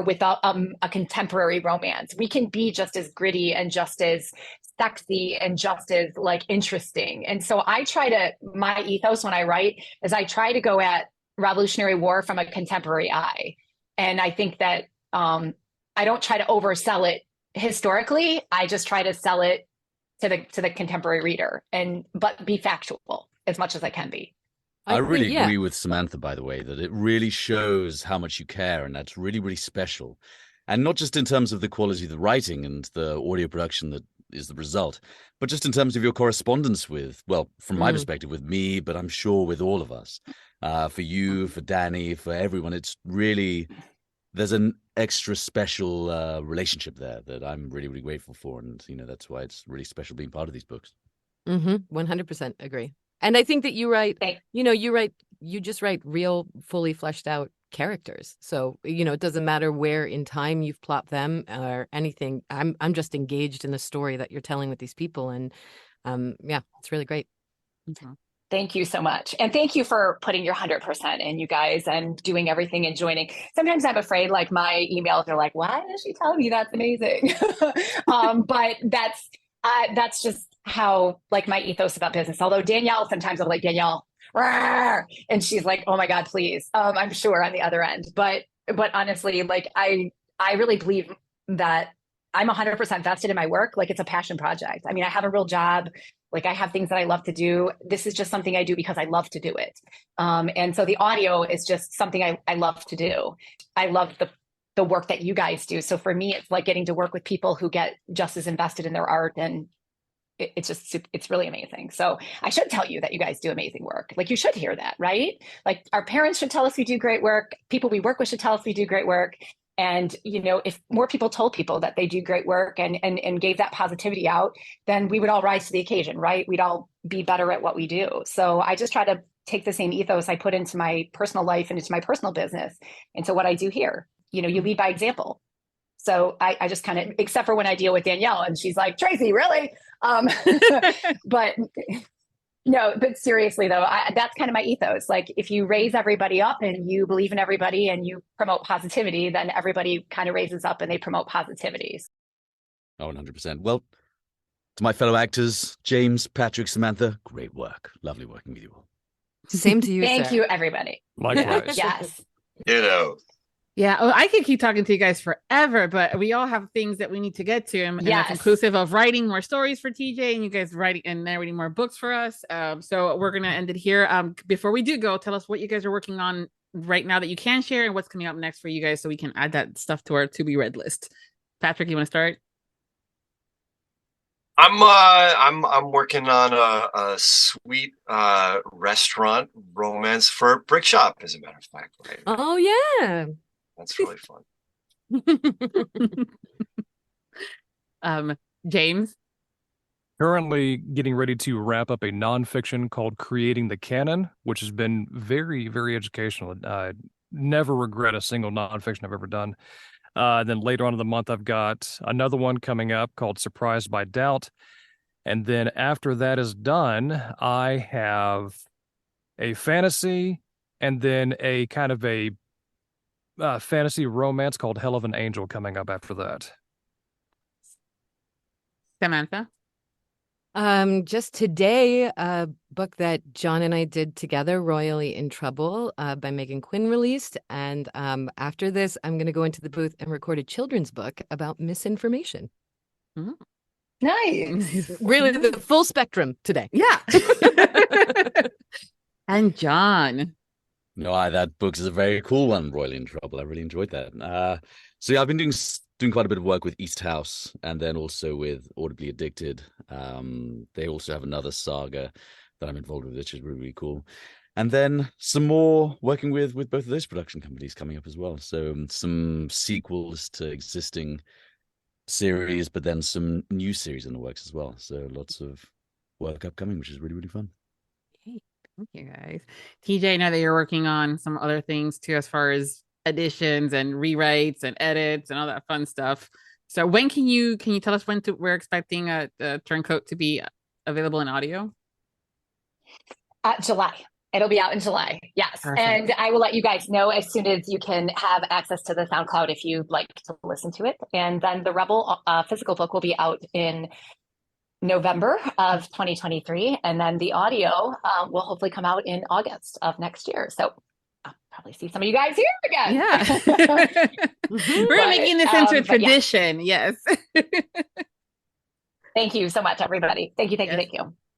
with a contemporary romance. We can be just as gritty and just as sexy and just as like interesting. And so my ethos when I write is I try to go at Revolutionary War from a contemporary eye. And I think that I don't try to oversell it historically. I just try to sell it to the contemporary reader but be factual as much as I can be. I really agree with Samantha, by the way, that it really shows how much you care, and that's really, really special. And not just in terms of the quality of the writing and the audio production that is the result, but just in terms of your correspondence with, well, from my perspective, with me, but I'm sure with all of us, for you, for Danny, for everyone. It's really, there's an extra special relationship there that I'm really, really grateful for. And, that's why it's really special being part of these books. 100% agree. And I think that you just write real, fully fleshed out characters. So, it doesn't matter where in time you've plopped them or anything. I'm just engaged in the story that you're telling with these people. And it's really great. Mm-hmm. Thank you so much. And thank you for putting your 100% in, you guys, and doing everything and joining. Sometimes I'm afraid like my emails are like, why is she telling me that's amazing? But that's just how like my ethos about business. Although Danielle, sometimes I'm like, Danielle, rawr, and she's like, oh my God, please. I'm sure on the other end, but honestly, like I really believe that I'm 100% vested in my work. Like it's a passion project. I mean, I have a real job. Like I have things that I love to do. This is just something I do because I love to do it. And so the audio is just something I love to do. I love the work that you guys do. So for me, it's like getting to work with people who get just as invested in their art, and it's really amazing. So I should tell you that you guys do amazing work. Like you should hear that, right? Like our parents should tell us we do great work. People we work with should tell us we do great work. And, if more people told people that they do great work and gave that positivity out, then we would all rise to the occasion, right? We'd all be better at what we do. So I just try to take the same ethos I put into my personal life and into my personal business, into what I do here. You lead by example. So I just kind of, except for when I deal with Danielle and she's like, Tracy, really? But no, but seriously though, that's kind of my ethos. Like if you raise everybody up and you believe in everybody and you promote positivity, then everybody kind of raises up and they promote positivity. Oh, 100%. Well, to my fellow actors, James, Patrick, Samantha, great work. Lovely working with you all. Same to you, Thank sir. you, everybody. Likewise. Yes. Yeah, I could keep talking to you guys forever, but we all have things that we need to get to, and that's Yes. inclusive of writing more stories for TJ, and you guys writing and narrating more books for us. So we're gonna end it here. Before we do go, tell us what you guys are working on right now that you can share, and what's coming up next for you guys, so we can add that stuff to our to be read list. Patrick, you want to start? I'm working on a sweet restaurant romance for Brick Shop, as a matter of fact. Right? Oh yeah. That's really fun. James? Currently getting ready to wrap up a nonfiction called Creating the Canon, which has been very, very educational. I never regret a single nonfiction I've ever done. Then later on in the month, I've got another one coming up called Surprised by Doubt. And then after that is done, I have a fantasy and then a kind of a fantasy romance called Hell of an Angel coming up after that. Samantha? Just today, a book that John and I did together, Royally in Trouble, by Megan Quinn, released. And after this, I'm going to go into the booth and record a children's book about misinformation. Mm-hmm. Nice. Really, the full spectrum today. Yeah. And John? No, that book is a very cool one, Royally in Trouble. I really enjoyed that. So yeah, I've been doing quite a bit of work with East House and then also with Audibly Addicted. They also have another saga that I'm involved with, which is really, really cool. And then some more working with both of those production companies coming up as well. So some sequels to existing series, but then some new series in the works as well. So lots of work upcoming, which is really, really fun. Thank you, guys. TJ, I know that you're working on some other things too, as far as additions and rewrites and edits and all that fun stuff. So when can you tell us when we're expecting a Turncoat to be available in audio? July. It'll be out in July. Yes. Perfect. And I will let you guys know as soon as you can have access to the SoundCloud if you'd like to listen to it. And then the Rebel physical book will be out in November of 2023. And then the audio will hopefully come out in August of next year. So I'll probably see some of you guys here again. Yeah. We're making this into a tradition. Yeah. Yes. Thank you so much, everybody. Thank you.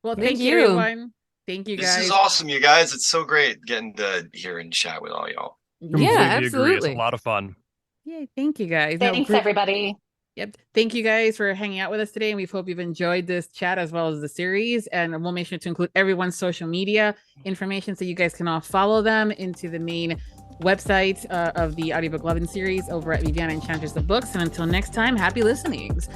Well, thank you, everyone. Thank you, guys. This is awesome, you guys. It's so great getting to hear and chat with all y'all. Completely agree. It's a lot of fun. Yay, thank you, guys. Thanks, everybody. Yep. Thank you guys for hanging out with us today. And we hope you've enjoyed this chat as well as the series. And we'll make sure to include everyone's social media information so you guys can all follow them into the main website of the Audiobook Lovin Series over at Viviana Enchantress of Books. And until next time, happy listenings.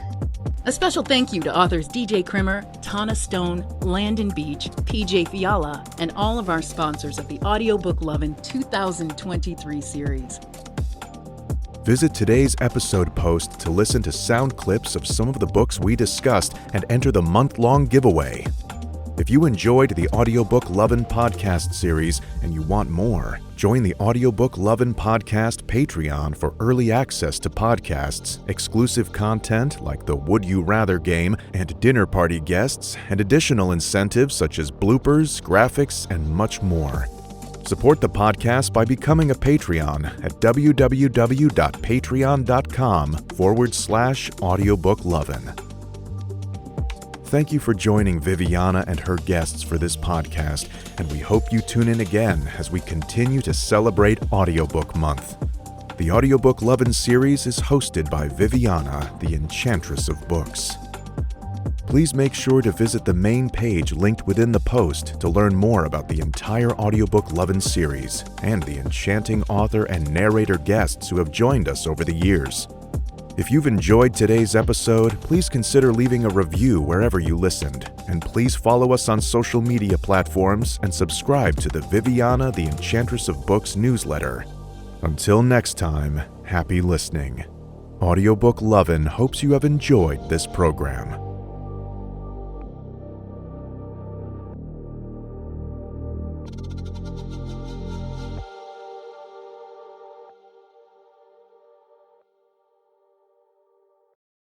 A special thank you to authors DJ Krimmer, Tana Stone, Landon Beach, PJ Fiala, and all of our sponsors of the Audiobook Lovin 2023 series. Visit today's episode post to listen to sound clips of some of the books we discussed and enter the month-long giveaway. If you enjoyed the Audiobook Lovin podcast series and you want more, join the Audiobook Lovin podcast Patreon for early access to podcasts, exclusive content like the Would You Rather game and dinner party guests, and additional incentives such as bloopers, graphics, and much more. Support the podcast by becoming a Patreon at www.patreon.com/audiobooklovin. Thank you for joining Viviana and her guests for this podcast, and we hope you tune in again as we continue to celebrate Audiobook Month. The Audiobook Lovin Series is hosted by Viviana, the Enchantress of Books. Please make sure to visit the main page linked within the post to learn more about the entire Audiobook Lovin Series and the enchanting author and narrator guests who have joined us over the years. If you've enjoyed today's episode, please consider leaving a review wherever you listened, and please follow us on social media platforms and subscribe to the Viviana, the Enchantress of Books newsletter. Until next time, happy listening. Audiobook Lovin hopes you have enjoyed this program.